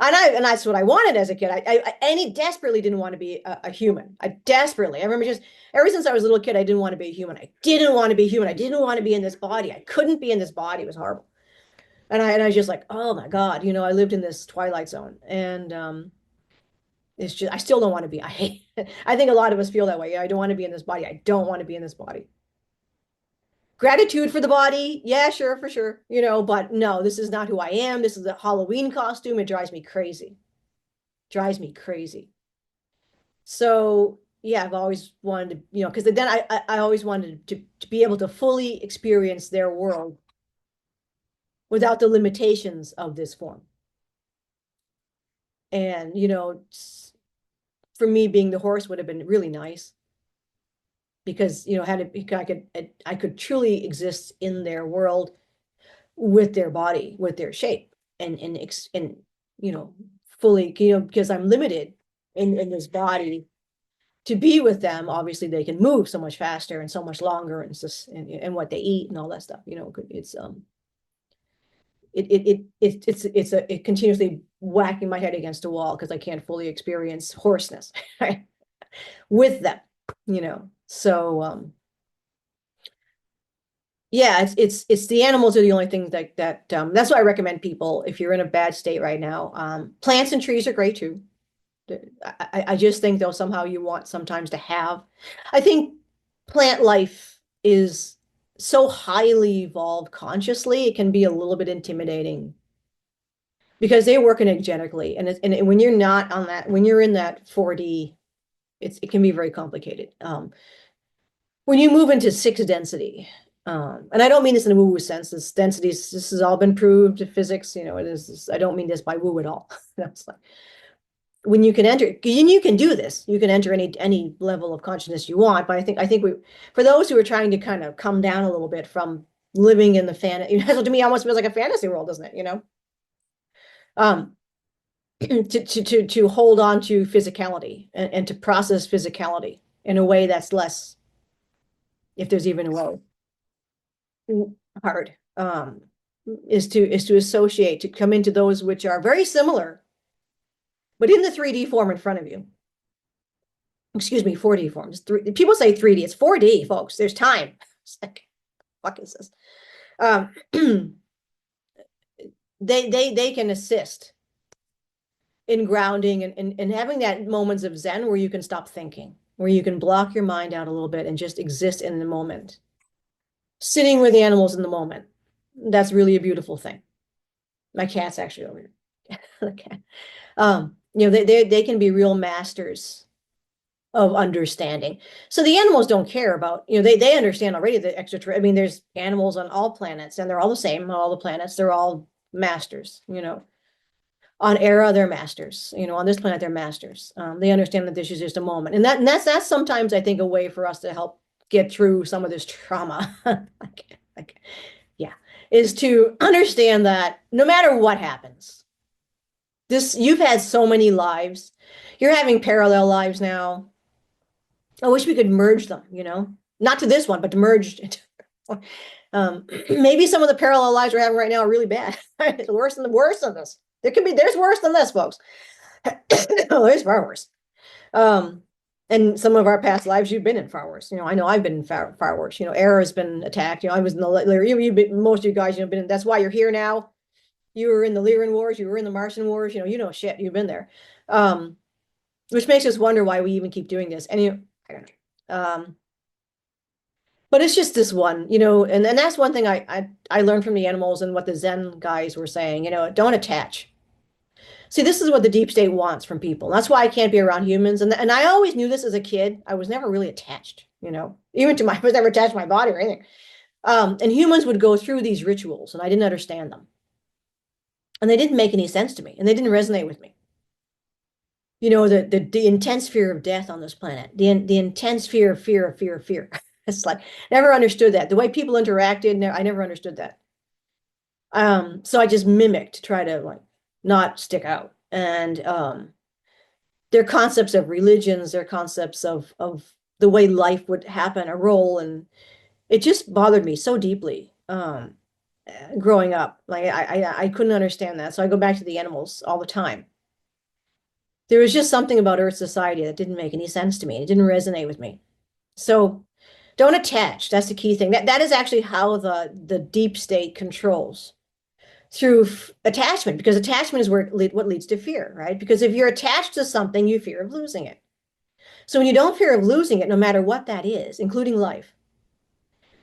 and that's what I wanted as a kid. And he desperately didn't want to be a human. I remember just ever since I was a little kid, I didn't want to be a human. I didn't want to be human. I didn't want to be in this body. I couldn't be in this body. It was horrible. And I was just like, oh my God, I lived in this twilight zone. And it's just I still don't want to be. I hate I think a lot of us feel that way. Yeah, I don't want to be in this body. I don't want to be in this body. Gratitude for the body. Yeah, sure, for sure. But no, this is not who I am. This is a Halloween costume. It drives me crazy. Drives me crazy. So yeah, I've always wanted to, because then I always wanted to be able to fully experience their world without the limitations of this form. And, for me, being the horse would have been really nice because, I could truly exist in their world with their body, with their shape and fully, because I'm limited in this body to be with them. Obviously they can move so much faster and so much longer and what they eat and all that stuff, it's, it continuously whacking my head against a wall because I can't fully experience hoarseness right? With them, So yeah, it's the animals are the only things that's why I recommend people if you're in a bad state right now. Plants and trees are great too. I just think though somehow you want sometimes to have. I think plant life is so highly evolved consciously, it can be a little bit intimidating because they work energetically. And when you're not on that, when you're in that 4D, it can be very complicated. When you move into 6 density, and I don't mean this in a woo-woo sense, this has all been proved in physics, it is, I don't mean this by woo at all. That's like, when you can enter, and you can do this, you can enter any level of consciousness you want. But I think for those who are trying to kind of come down a little bit from living in the to me almost feels like a fantasy world, doesn't it? Um, to hold on to physicality and to process physicality in a way that's less, if there's even a way, hard, is to associate, to come into those which are very similar, but in the 3D form in front of you. Excuse me, 4D forms. People say 3D, it's 4D, folks. There's time. It's like, fuck is this? They can assist in grounding and having that moments of Zen where you can stop thinking, where you can block your mind out a little bit and just exist in the moment. Sitting with the animals in the moment. That's really a beautiful thing. My cat's actually over here. Okay. They can be real masters of understanding. So the animals don't care about, they understand already the extra. I mean, there's animals on all planets and they're all the same on all the planets. They're all masters, on Era, they're masters, on this planet, they're masters. They understand that this is just a moment. And that's sometimes I think a way for us to help get through some of this trauma. Yeah, is to understand that no matter what happens, you've had so many lives, you're having parallel lives now. I wish we could merge them, not to this one, but to merge it. Maybe some of the parallel lives we're having right now are really bad. It's worse than this. There's worse than this, folks. There's far worse. And some of our past lives, you've been in far worse. I know I've been in far worse. Era has been attacked. I was in the most of you guys, been in, that's why you're here now. You were in the Lyran Wars. You were in the Martian Wars. Shit. You've been there. Which makes us wonder why we even keep doing this. And I don't know. But it's just this one, and that's one thing I learned from the animals and what the Zen guys were saying. Don't attach. See, this is what the deep state wants from people. That's why I can't be around humans. And I always knew this as a kid. I was never really attached, even I was never attached to my body or anything. And humans would go through these rituals, and I didn't understand them. And they didn't make any sense to me, and they didn't resonate with me. You know, the intense fear of death on this planet, the intense fear. It's like never understood that. The way people interacted, I never understood that. So I just mimicked to try to like not stick out. And their concepts of religions, their concepts of the way life would happen, a role, and it just bothered me so deeply. Growing up, like I couldn't understand that. So I go back to the animals all the time. There was just something about Earth society that didn't make any sense to me. It didn't resonate with me. So don't attach. That's the key thing. That is actually how the deep state controls through attachment, because attachment is what leads to fear, right? Because if you're attached to something, you fear of losing it. So when you don't fear of losing it, no matter what that is, including life,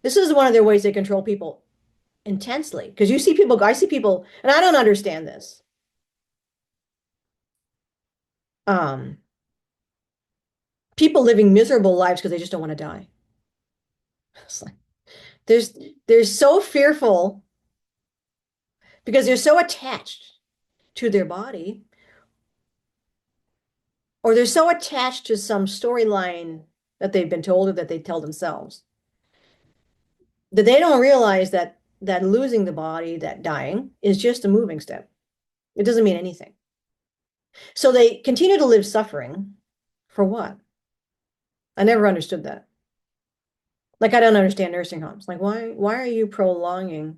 this is one of their ways they control people intensely. Because you see people, I see people, and I don't understand this. Um, People living miserable lives because they just don't want to die. It's like there's they're so fearful because they're so attached to their body, or they're so attached to some storyline that they've been told or that they tell themselves that they don't realize that losing the body, that dying, is just a moving step. It doesn't mean anything. So they continue to live suffering for what? I never understood that. Like I don't understand nursing homes. Like why are you prolonging?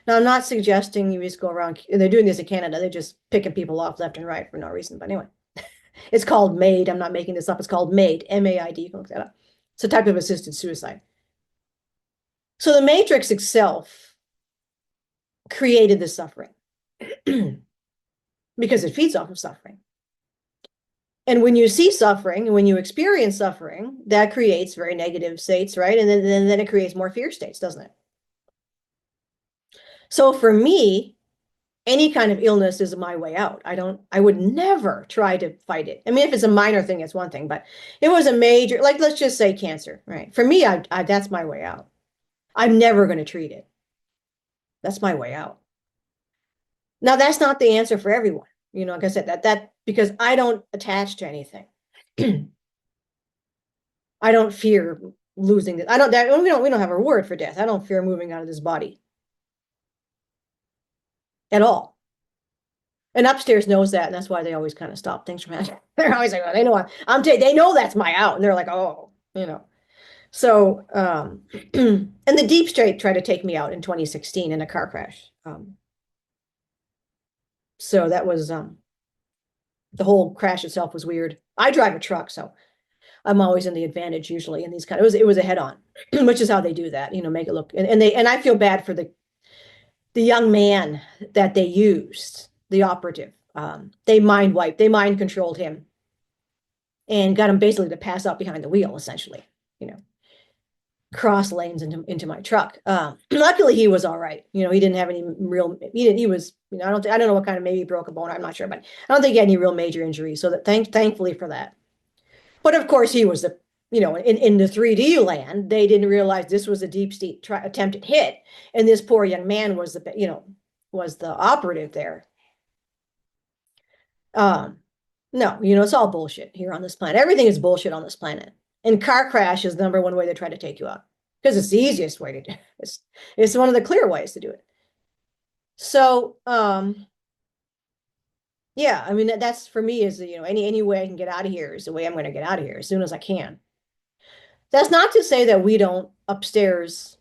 Now I'm not suggesting you just go around, they're doing this in Canada, they're just picking people off left and right for no reason. But anyway, it's called MAID. I'm not making this up. It's called MAID, M-A-I-D. You can look that up. It's a type of assisted suicide. So the matrix itself created the suffering because it feeds off of suffering. And when you see suffering and when you experience suffering, that creates very negative states, right? And then it creates more fear states, doesn't it? So for me, any kind of illness is my way out. I would never try to fight it. I mean, if it's a minor thing, it's one thing, but it was a major, like let's just say cancer, right? For me, that's my way out. I'm never going to treat it. That's my way out. Now, that's not the answer for everyone. You know, like I said, that because I don't attach to anything. I don't fear losing it. I don't that we don't have a word for death. I don't fear moving out of this body at all. And upstairs knows that, and that's why they always kind of stop things from happening. They're always like, oh, they know they know that's my out, and they're like, oh, you know. So, and the deep state tried to take me out in 2016 in a car crash. So that was the whole crash itself was weird. I drive a truck, so I'm always in the advantage usually in these kind of, it was a head on, which is how they do that, you know, make it look, and I feel bad for the young man that they used, the operative. They mind wiped, they mind controlled him and got him basically to pass out behind the wheel, essentially, you know, cross lanes into my truck. Luckily he was all right. You know, he didn't have any real, he was, you know, I don't know what kind of, maybe he broke a bone, I'm not sure, but I don't think he had any real major injuries. So that thankfully for that. But of course he was you know, in the 3D land, they didn't realize this was a deep state attempted hit. And this poor young man was you know, was the operative there. Um, no, you know, it's all bullshit here on this planet. Everything is bullshit on this planet. And car crash is the number one way they try to take you out because it's the easiest way to do it. It's one of the clear ways to do it. So, yeah, I mean, that's for me is, you know, any way I can get out of here is the way I'm going to get out of here as soon as I can. That's not to say that we don't upstairs,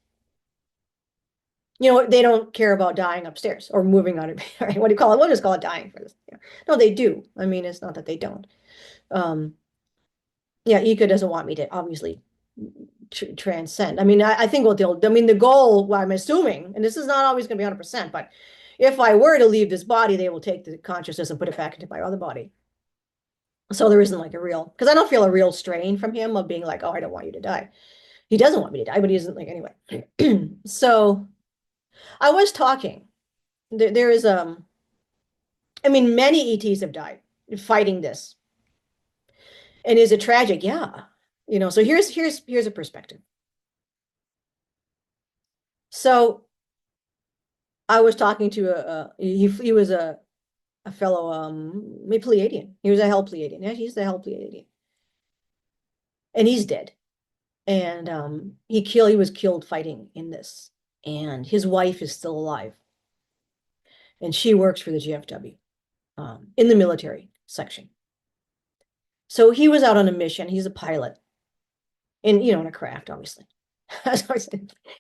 you know, they don't care about dying upstairs or moving on it. What do you call it? We'll just call it dying for this. No, they do. I mean, it's not that they don't. Yeah, Eeka doesn't want me to obviously transcend. I mean, I think I mean, the goal, well, I'm assuming, and this is not always going to be 100%, but if I were to leave this body, they will take the consciousness and put it back into my other body. So there isn't like a real, because I don't feel a real strain from him of being like, oh, I don't want you to die. He doesn't want me to die, but he isn't like, anyway. So I was talking, there is, I mean, many ETs have died fighting this. And is it tragic? Yeah. You know, so here's a perspective. So I was talking to he was a fellow Pleiadian. He was a Hell Pleiadian. Yeah, he's the Hell Pleiadian. And he's dead. And he was killed fighting in this. And his wife is still alive. And she works for the GFW in the military section. So he was out on a mission. He's a pilot. In, in a craft, obviously.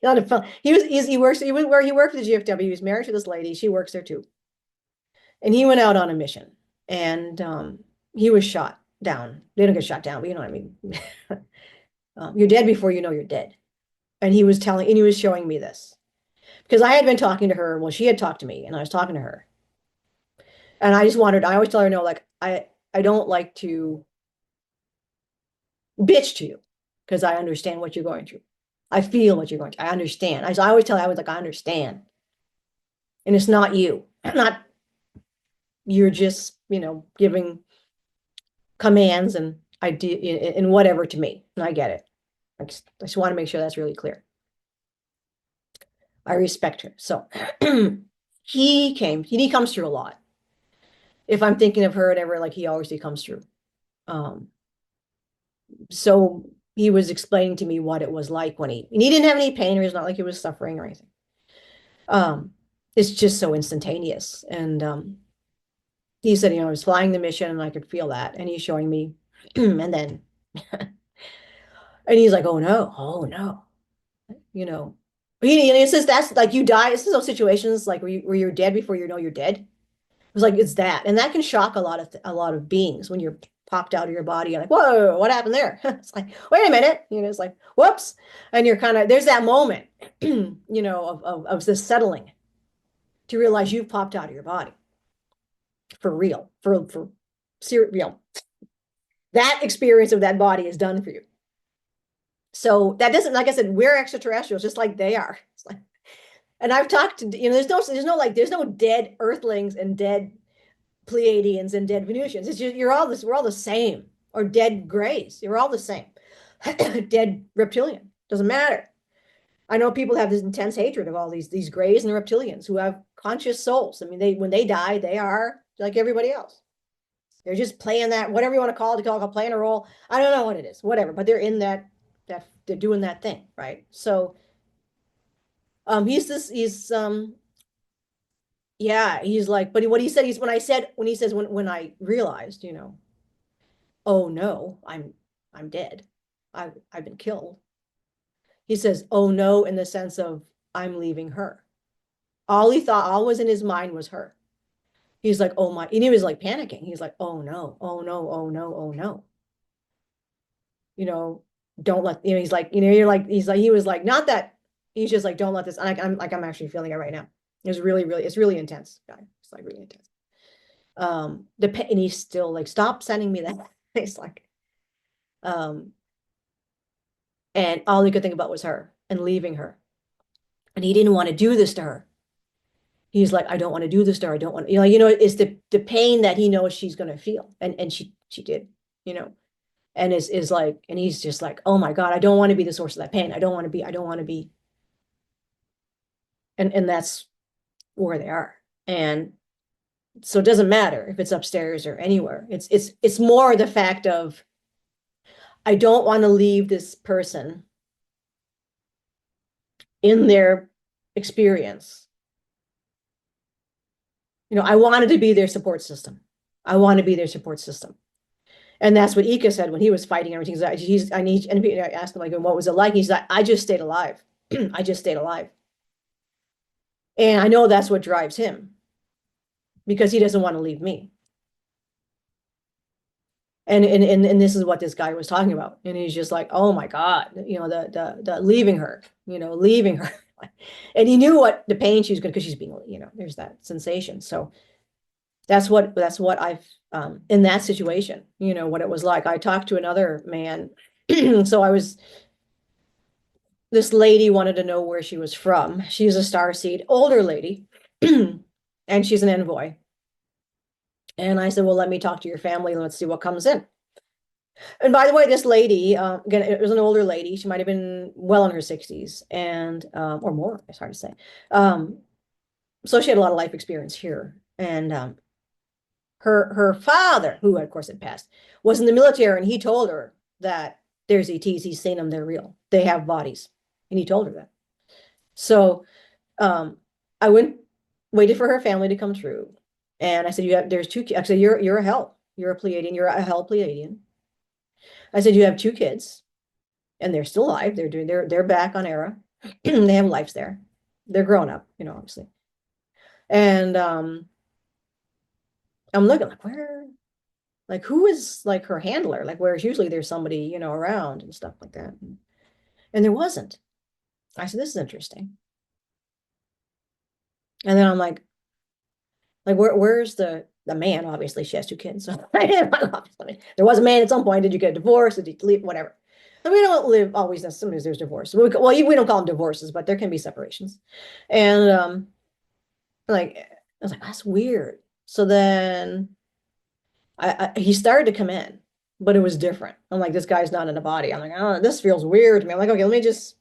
Not a he works where he worked for the GFW. He was married to this lady. She works there too. And he went out on a mission, and he was shot down. They don't get shot down, but you know what I mean. You're dead before you know you're dead. And he was showing me this because I had been talking to her. Well, she had talked to me, and I was talking to her. And I always tell her, no, like I don't like to bitch to you because I understand what you're going through. I feel what you're going through. I understand. I always tell her, I was like, I understand. And it's not you. Not you're just, giving commands and idea and whatever to me. And I get it. I just want to make sure that's really clear. I respect her. So he comes through a lot. If I'm thinking of her, whatever, like he comes through. So he was explaining to me what it was like and he didn't have any pain, or it's not like he was suffering or anything. It's just so instantaneous. And he said, I was flying the mission and I could feel that. And he's showing me, and then, and he's like, oh no, He says that's like you die. This is those situations like where you're dead before you know you're dead. It was like it's that, and that can shock a lot of beings when you're popped out of your body. You're like, whoa, what happened there? It's like, wait a minute, it's like, whoops, and you're there's that moment, of this settling to realize you've popped out of your body for real, for real. That experience of that body is done for you. So that doesn't, like I said, we're extraterrestrials just like they are. It's like, and I've talked to, there's no dead Earthlings and dead Pleiadians and dead Venusians. It's just, we're all the same, or dead Greys. You're all the same. Dead reptilian. Doesn't matter. I know people have this intense hatred of all these Greys and reptilians who have conscious souls. I mean, when they die, they are like everybody else. They're just playing that, whatever you want to call it, playing a role. I don't know what it is, whatever, but they're in that they're doing that thing, right? So he's like, but what he said, when I realized, oh no, I'm dead. I've been killed. He says, oh no, in the sense of I'm leaving her. All was in his mind was her. He's like, oh my, and he was like panicking. He's like, oh no, oh no, oh no, oh no. Don't let, he's like, he was like, not that, he's just like, don't let this, I'm actually feeling it right now. It's really intense, guy. It's like really intense. And he's still like, stop sending me that. It's like, and all he could think about was her and leaving her. And he didn't want to do this to her. He's like, I don't want to do this to her. I don't want, it's the pain that he knows she's going to feel. And she did, and is like, and he's just like, oh my God, I don't want to be the source of that pain. I don't want to be. And that's where they are. And so it doesn't matter if it's upstairs or anywhere. It's more the fact of, I don't want to leave this person in their experience. I wanted to be their support system. I want to be their support system. And that's what Eeka said when he was fighting everything. And I asked him, like, what was it like? He's like, I just stayed alive. I just stayed alive. And I know that's what drives him, because he doesn't want to leave me. And this is what this guy was talking about. And he's just like, oh my God, the leaving her, leaving her. And he knew what the pain she was going to, because she's being, there's that sensation. So that's what I've, in that situation, what it was like. I talked to another man. So this lady wanted to know where she was from. She's a starseed, older lady, and she's an envoy. And I said, well, let me talk to your family and let's see what comes in. And by the way, this lady, again, it was an older lady. She might have been well in her 60s and or more, it's hard to say. Um, so she had a lot of life experience here. And her father, who of course had passed, was in the military, and he told her that there's ETs, he's seen them, they're real. They have bodies. And he told her that. So um, I went, waited for her family to come through. And I said, there's two kids. I said, you're a hell. You're a Pleiadian. You're a hell Pleiadian. I said, you have two kids and they're still alive. They're back on Era. They have lives there. They're grown up, obviously. And I'm looking like where, like who is like her handler? Like whereas usually there's somebody, around and stuff like that. And there wasn't. I said, this is interesting. And then I'm like where's the man? Obviously, she has two kids. So there was a man at some point. Did you get divorced? Did you leave? Whatever. And we don't live always. Sometimes there's divorce. Well, we don't call them divorces, but there can be separations. And like I was like, that's weird. So then he started to come in, but it was different. I'm like, this guy's not in a body. I'm like, oh, this feels weird to me. I'm like, okay, let me just.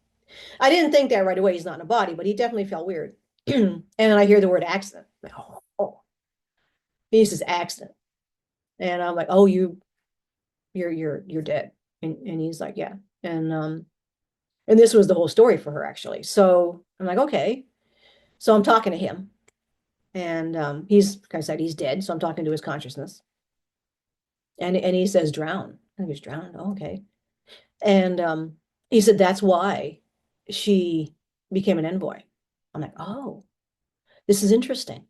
I didn't think that right away. He's not in a body, but he definitely felt weird. And I hear the word accident. Like, oh, he says accident. And I'm like, oh, you're dead. And he's like, yeah. And this was the whole story for her actually. So I'm like, okay. So I'm talking to him. And he's, like I said, he's dead. So I'm talking to his consciousness. And he says drown. I think he's drowned. Oh, okay. And he said that's why she became an envoy. I'm like, oh, this is interesting.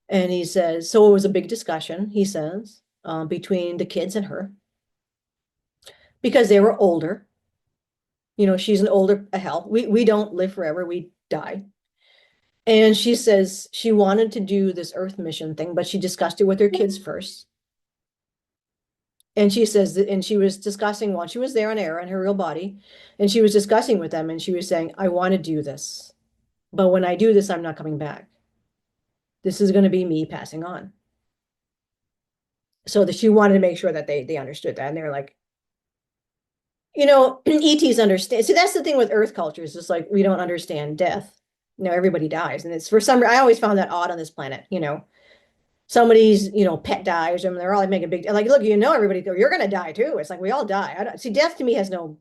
And he says, so it was a big discussion, he says, between the kids and her because they were older. She's an older hell. We don't live forever, we die. And she says she wanted to do this Earth mission thing, but she discussed it with her kids first. And she says that, and she was discussing while she was there on air in her real body, and she was discussing with them, and she was saying, I want to do this, but when I do this, I'm not coming back. This is going to be me passing on. So that she wanted to make sure that they understood that, and they're like, ETs understand. See, that's the thing with Earth cultures. It's like we don't understand death. Everybody dies, and it's for some. I always found that odd on this planet. Somebody's pet dies, and they're all like making a big like, look, everybody, you're gonna die too. It's like we all die. I don't see death to me has no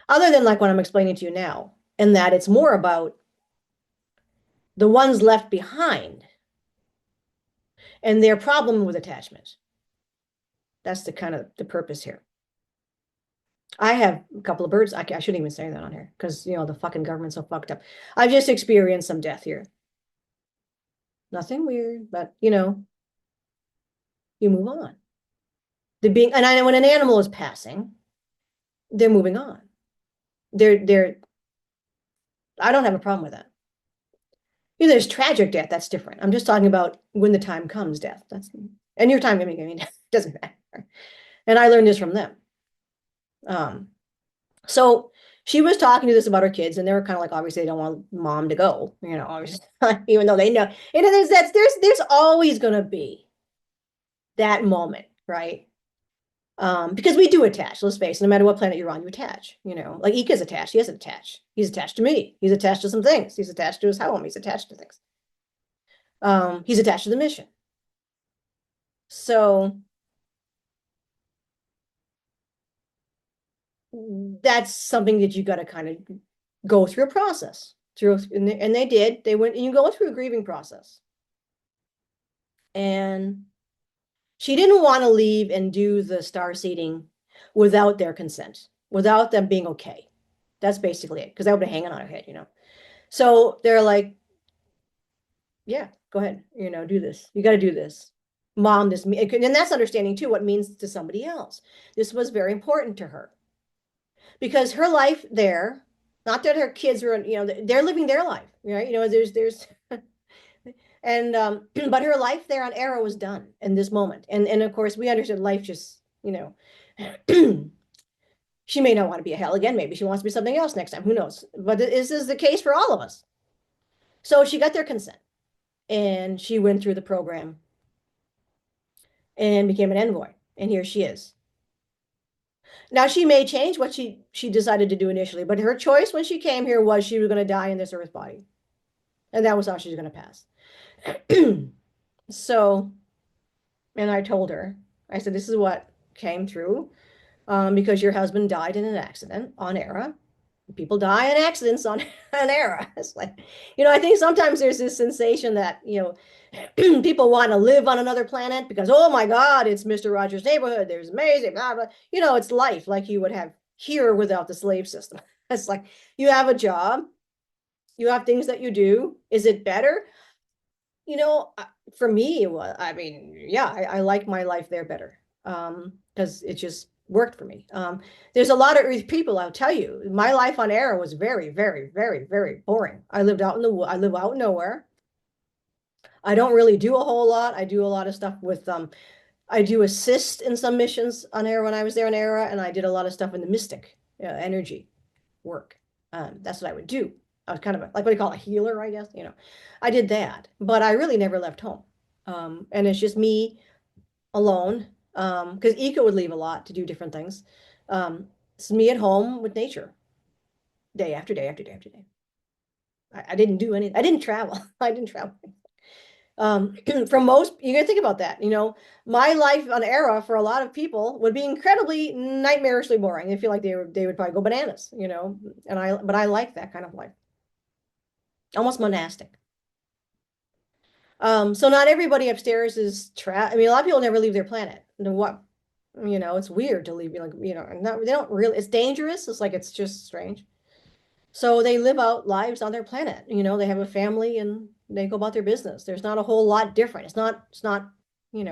other than like what I'm explaining to you now, and that it's more about the ones left behind and their problem with attachment. That's the kind of the purpose here. I have a couple of birds. I shouldn't even say that on here because the fucking government's so fucked up. I've just experienced some death here. Nothing weird, but you move on. And I know when an animal is passing, they're moving on. They're I don't have a problem with that. There's tragic death, that's different. I'm just talking about when the time comes, death. And your time, I mean, doesn't matter. And I learned this from them. So she was talking to this about her kids, and they were kind of like, obviously, they don't want mom to go, obviously, even though they know, there's always going to be that moment, right? Because we do attach, let's face it, no matter what planet you're on, you attach, like Eeka's attached. He hasn't attached. He's attached to me. He's attached to some things. He's attached to his home. He's attached to things. He's attached to the mission. So that's something that you got to kind of go through a process and they did. They went, and you go through a grieving process. And she didn't want to leave and do the star seeding without their consent, without them being okay. That's basically it, because that would be hanging on her head. So they're like, yeah, go ahead, do this. You got to do this. Mom, this, and that's understanding too what it means to somebody else. This was very important to her because her life there, not that her kids were, they're living their life, right? There's and but her life there on Arrow was done in this moment. And of course we understood life just, she may not want to be a hell again. Maybe she wants to be something else next time. Who knows? But this is the case for all of us. So she got their consent and she went through the program. and became an envoy. And here she is. Now she may change what she decided to do initially, but her choice when she came here was she was going to die in this earth body. And that was how she was going to pass. So, and I told her, I said, this is what came through because your husband died in an accident on Era. People die in accidents on an Era. It's like, I think sometimes there's this sensation that, people want to live on another planet because, oh my God, it's Mr. Rogers' neighborhood. There's amazing, blah, blah. It's life like you would have here without the slave system. It's like you have a job, you have things that you do. Is it better? You know, for me, it was, I mean, yeah, I like my life there better because it just worked for me. There's a lot of Earth people, I'll tell you. My life on Era was very, very, very, very boring. I live out nowhere. I don't really do a whole lot. I do a lot of stuff with I do assist in some missions on Era when I was there on Era, and I did a lot of stuff in the mystic energy work. That's what I would do. I was kind of like what do you call a healer, I guess. I did that, but I really never left home. And it's just me alone. Because Eeka would leave a lot to do different things. It's me at home with nature, day after day after day after day. I didn't do anything. I didn't travel. I didn't travel. From most, you gotta think about that. My life on Era for a lot of people would be incredibly nightmarishly boring. They feel like they would probably go bananas, but I like that kind of life, almost monastic. So not everybody upstairs is I mean, a lot of people never leave their planet. It's weird to leave, like, not, they don't really, it's dangerous. It's like, it's just strange. So they live out lives on their planet. They have a family and they go about their business. There's not a whole lot different. It's not, you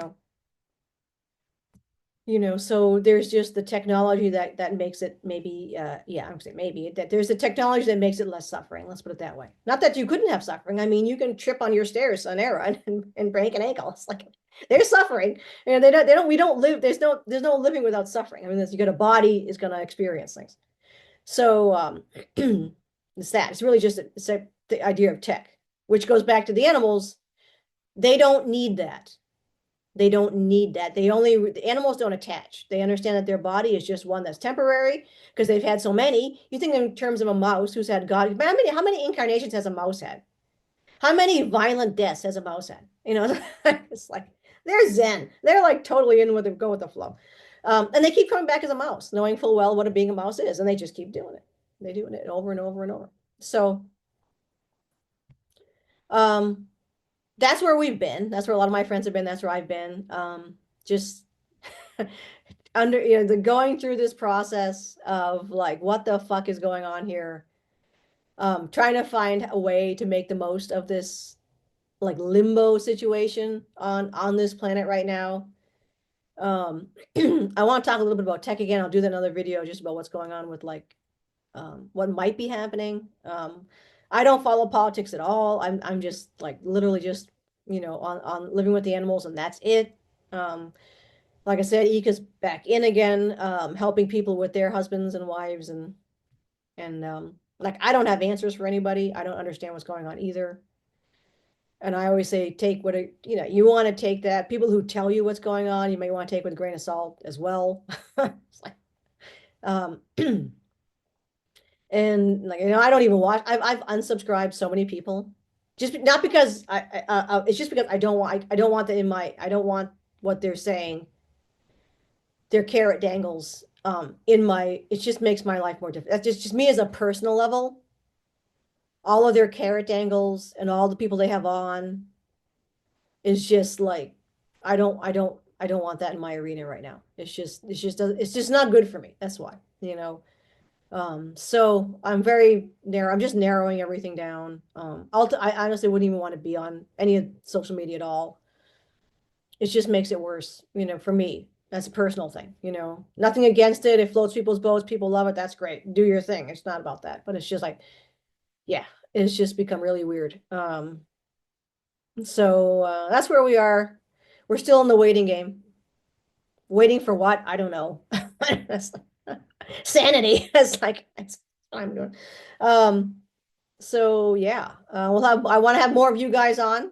know, so there's just the technology that makes it maybe, yeah, I'm saying maybe that there's a technology that makes it less suffering. Let's put it that way. Not that you couldn't have suffering. I mean, you can trip on your stairs on Era and break an ankle. It's like there's suffering, and we don't live. There's no living without suffering. I mean, you got a body is going to experience things. So it's that. It's really just the idea of tech, which goes back to the animals. They don't need that. They don't need that. The animals don't attach. They understand that their body is just one that's temporary because they've had so many. You think in terms of a mouse who's had God, how many incarnations has a mouse had? How many violent deaths has a mouse had? It's like they're zen. They're like totally go with the flow. And they keep coming back as a mouse, knowing full well what being a mouse is, and they just keep doing it. They're doing it over and over and over. So um that's where we've been. That's where a lot of my friends have been. That's where I've been. Just the going through this process of like, what the fuck is going on here? Trying to find a way to make the most of this like limbo situation on this planet right now. I want to talk a little bit about tech again. I'll do that another video just about what's going on with like what might be happening. I don't follow politics at all. I'm just like literally just on living with the animals and that's it. Like I said, Eeka's back in again, helping people with their husbands and wives and like I don't have answers for anybody. I don't understand what's going on either. And I always say take you want to take that. People who tell you what's going on, you may want to take with a grain of salt as well. It's like, um, and like I don't even watch. I've unsubscribed so many people, just not because it's just because I don't want that in my I don't want what they're saying, their carrot dangles in my. It just makes my life more difficult. That's just me as a personal level. All of their carrot dangles and all the people they have on is just like I don't want that in my arena right now. It's just not good for me. That's why. So I'm very narrow. I'm just narrowing everything down. I honestly wouldn't even want to be on any of social media at all. It just makes it worse, for me. That's a personal thing, Nothing against it. It floats people's boats. People love it. That's great. Do your thing. It's not about that. But it's just like, yeah, it's just become really weird. So that's where we are. We're still in the waiting game. Waiting for what? I don't know. Sanity. That's what I'm doing. So yeah, I want to have more of you guys on.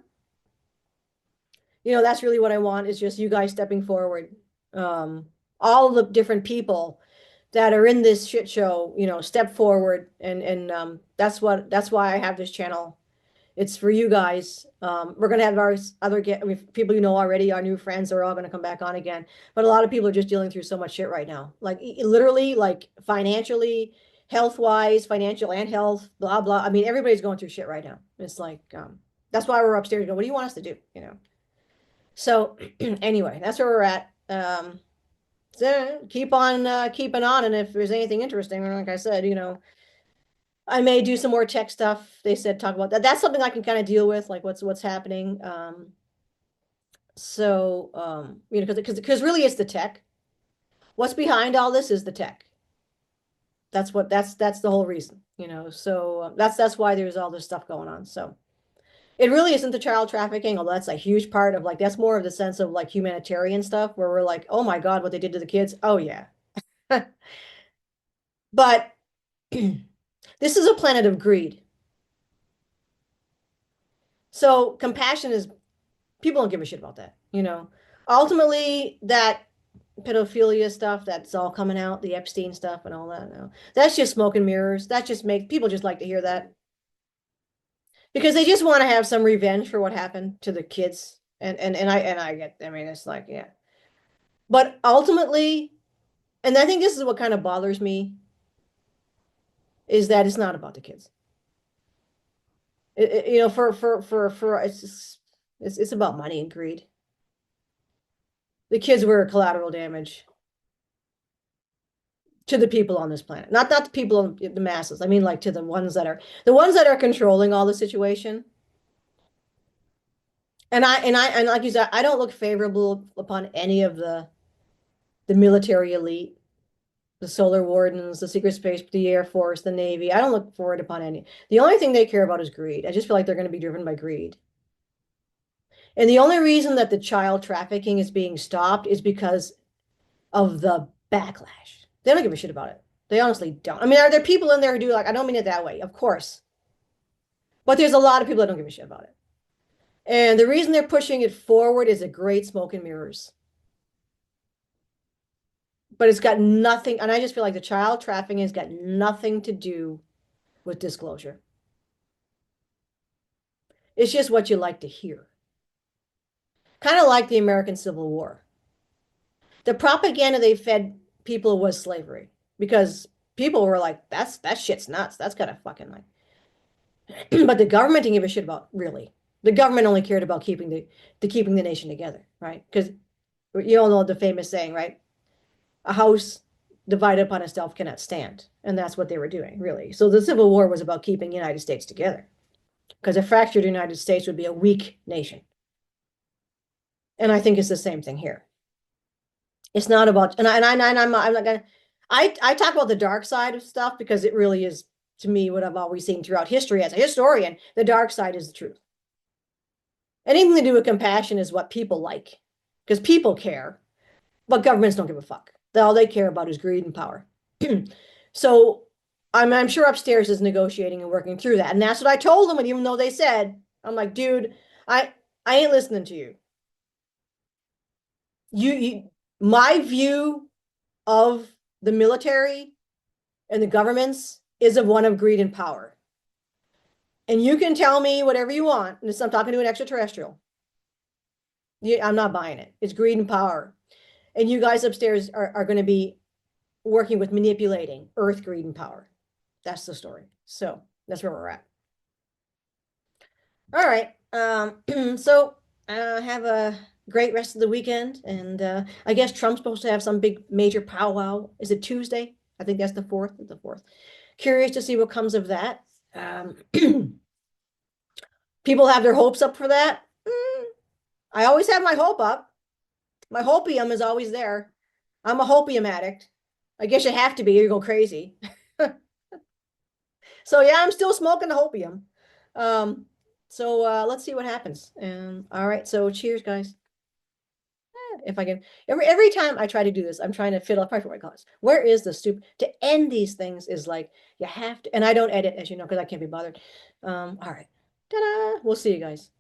That's really what I want is just you guys stepping forward. Um, all the different people that are in this shit show, step forward and that's why I have this channel. It's for you guys. We're gonna have our other get I mean, people already, our new friends are all gonna come back on again. But a lot of people are just dealing through so much shit right now. Like literally, like financially, health wise, financial and health, blah blah. I mean, everybody's going through shit right now. It's like that's why we're upstairs going, what do you want us to do? So anyway, that's where we're at. So keep on keeping on, and if there's anything interesting, like I said, I may do some more tech stuff. They said talk about that. That's something I can kind of deal with, like what's happening. Because really it's the tech. What's behind all this is the tech. That's the whole reason, So that's why there's all this stuff going on. So it really isn't the child trafficking, although that's a huge part of like that's more of the sense of like humanitarian stuff where we're like, oh my God, what they did to the kids. Oh yeah. But this is a planet of greed. So compassion is people don't give a shit about that. Ultimately, that pedophilia stuff that's all coming out, the Epstein stuff and all that now. That's just smoke and mirrors. That just makes people just like to hear that because they just want to have some revenge for what happened to the kids. And I get, I mean, it's like, yeah. But ultimately, and I think this is what kind of bothers me is that it's not about the kids. For it's about money and greed. The kids were collateral damage to the people on this planet, not the people in the masses. I mean, like to the ones that are controlling all the situation. And like you said, I don't look favorable upon any of the military elite, the solar wardens, the secret space, the Air Force, the Navy. I don't look forward upon any. The only thing they care about is greed. I just feel like they're going to be driven by greed. And the only reason that the child trafficking is being stopped is because of the backlash. They don't give a shit about it. They honestly don't. I mean, are there people in there who do like, I don't mean it that way, of course. But there's a lot of people that don't give a shit about it. And the reason they're pushing it forward is a great smoke and mirrors. But it's got nothing, and I just feel like the child trafficking has got nothing to do with disclosure. It's just what you like to hear. Kind of like the American Civil War. The propaganda they fed people was slavery because people were like, that shit's nuts. That's gotta fucking like. But the government didn't give a shit about really. The government only cared about keeping the nation together, right? Because you all know the famous saying, right? A house divided upon itself cannot stand. And that's what they were doing, really. So the Civil War was about keeping the United States together. Because a fractured United States would be a weak nation. And I think it's the same thing here. It's not about, I'm not gonna, I talk about the dark side of stuff because it really is, to me, what I've always seen throughout history as a historian. The dark side is the truth. Anything to do with compassion is what people like because people care, but governments don't give a fuck. All they care about is greed and power. So I'm sure upstairs is negotiating and working through that. And that's what I told them. And even though they said, I'm like, dude, I ain't listening to you. My view of the military and the governments is of one of greed and power. And you can tell me whatever you want. And I'm talking to an extraterrestrial. I'm not buying it. It's greed and power. And you guys upstairs are going to be working with manipulating earth, greed, and power. That's the story. So that's where we're at. All right. So have a great rest of the weekend. And I guess Trump's supposed to have some big major powwow. Is it Tuesday? I think that's the 4th. The 4th. Curious to see what comes of that. People have their hopes up for that. I always have my hope up. My hopium is always there. I'm a hopium addict. I guess you have to be, you go crazy. So yeah, I'm still smoking the hopium. So let's see what happens. And all right, so cheers, guys. If I can, every time I try to do this, I'm trying to fiddle up my class. Where is the stupid to end these things is like you have to, and I don't edit, as you know, because I can't be bothered. All right. Ta-da! We'll see you guys.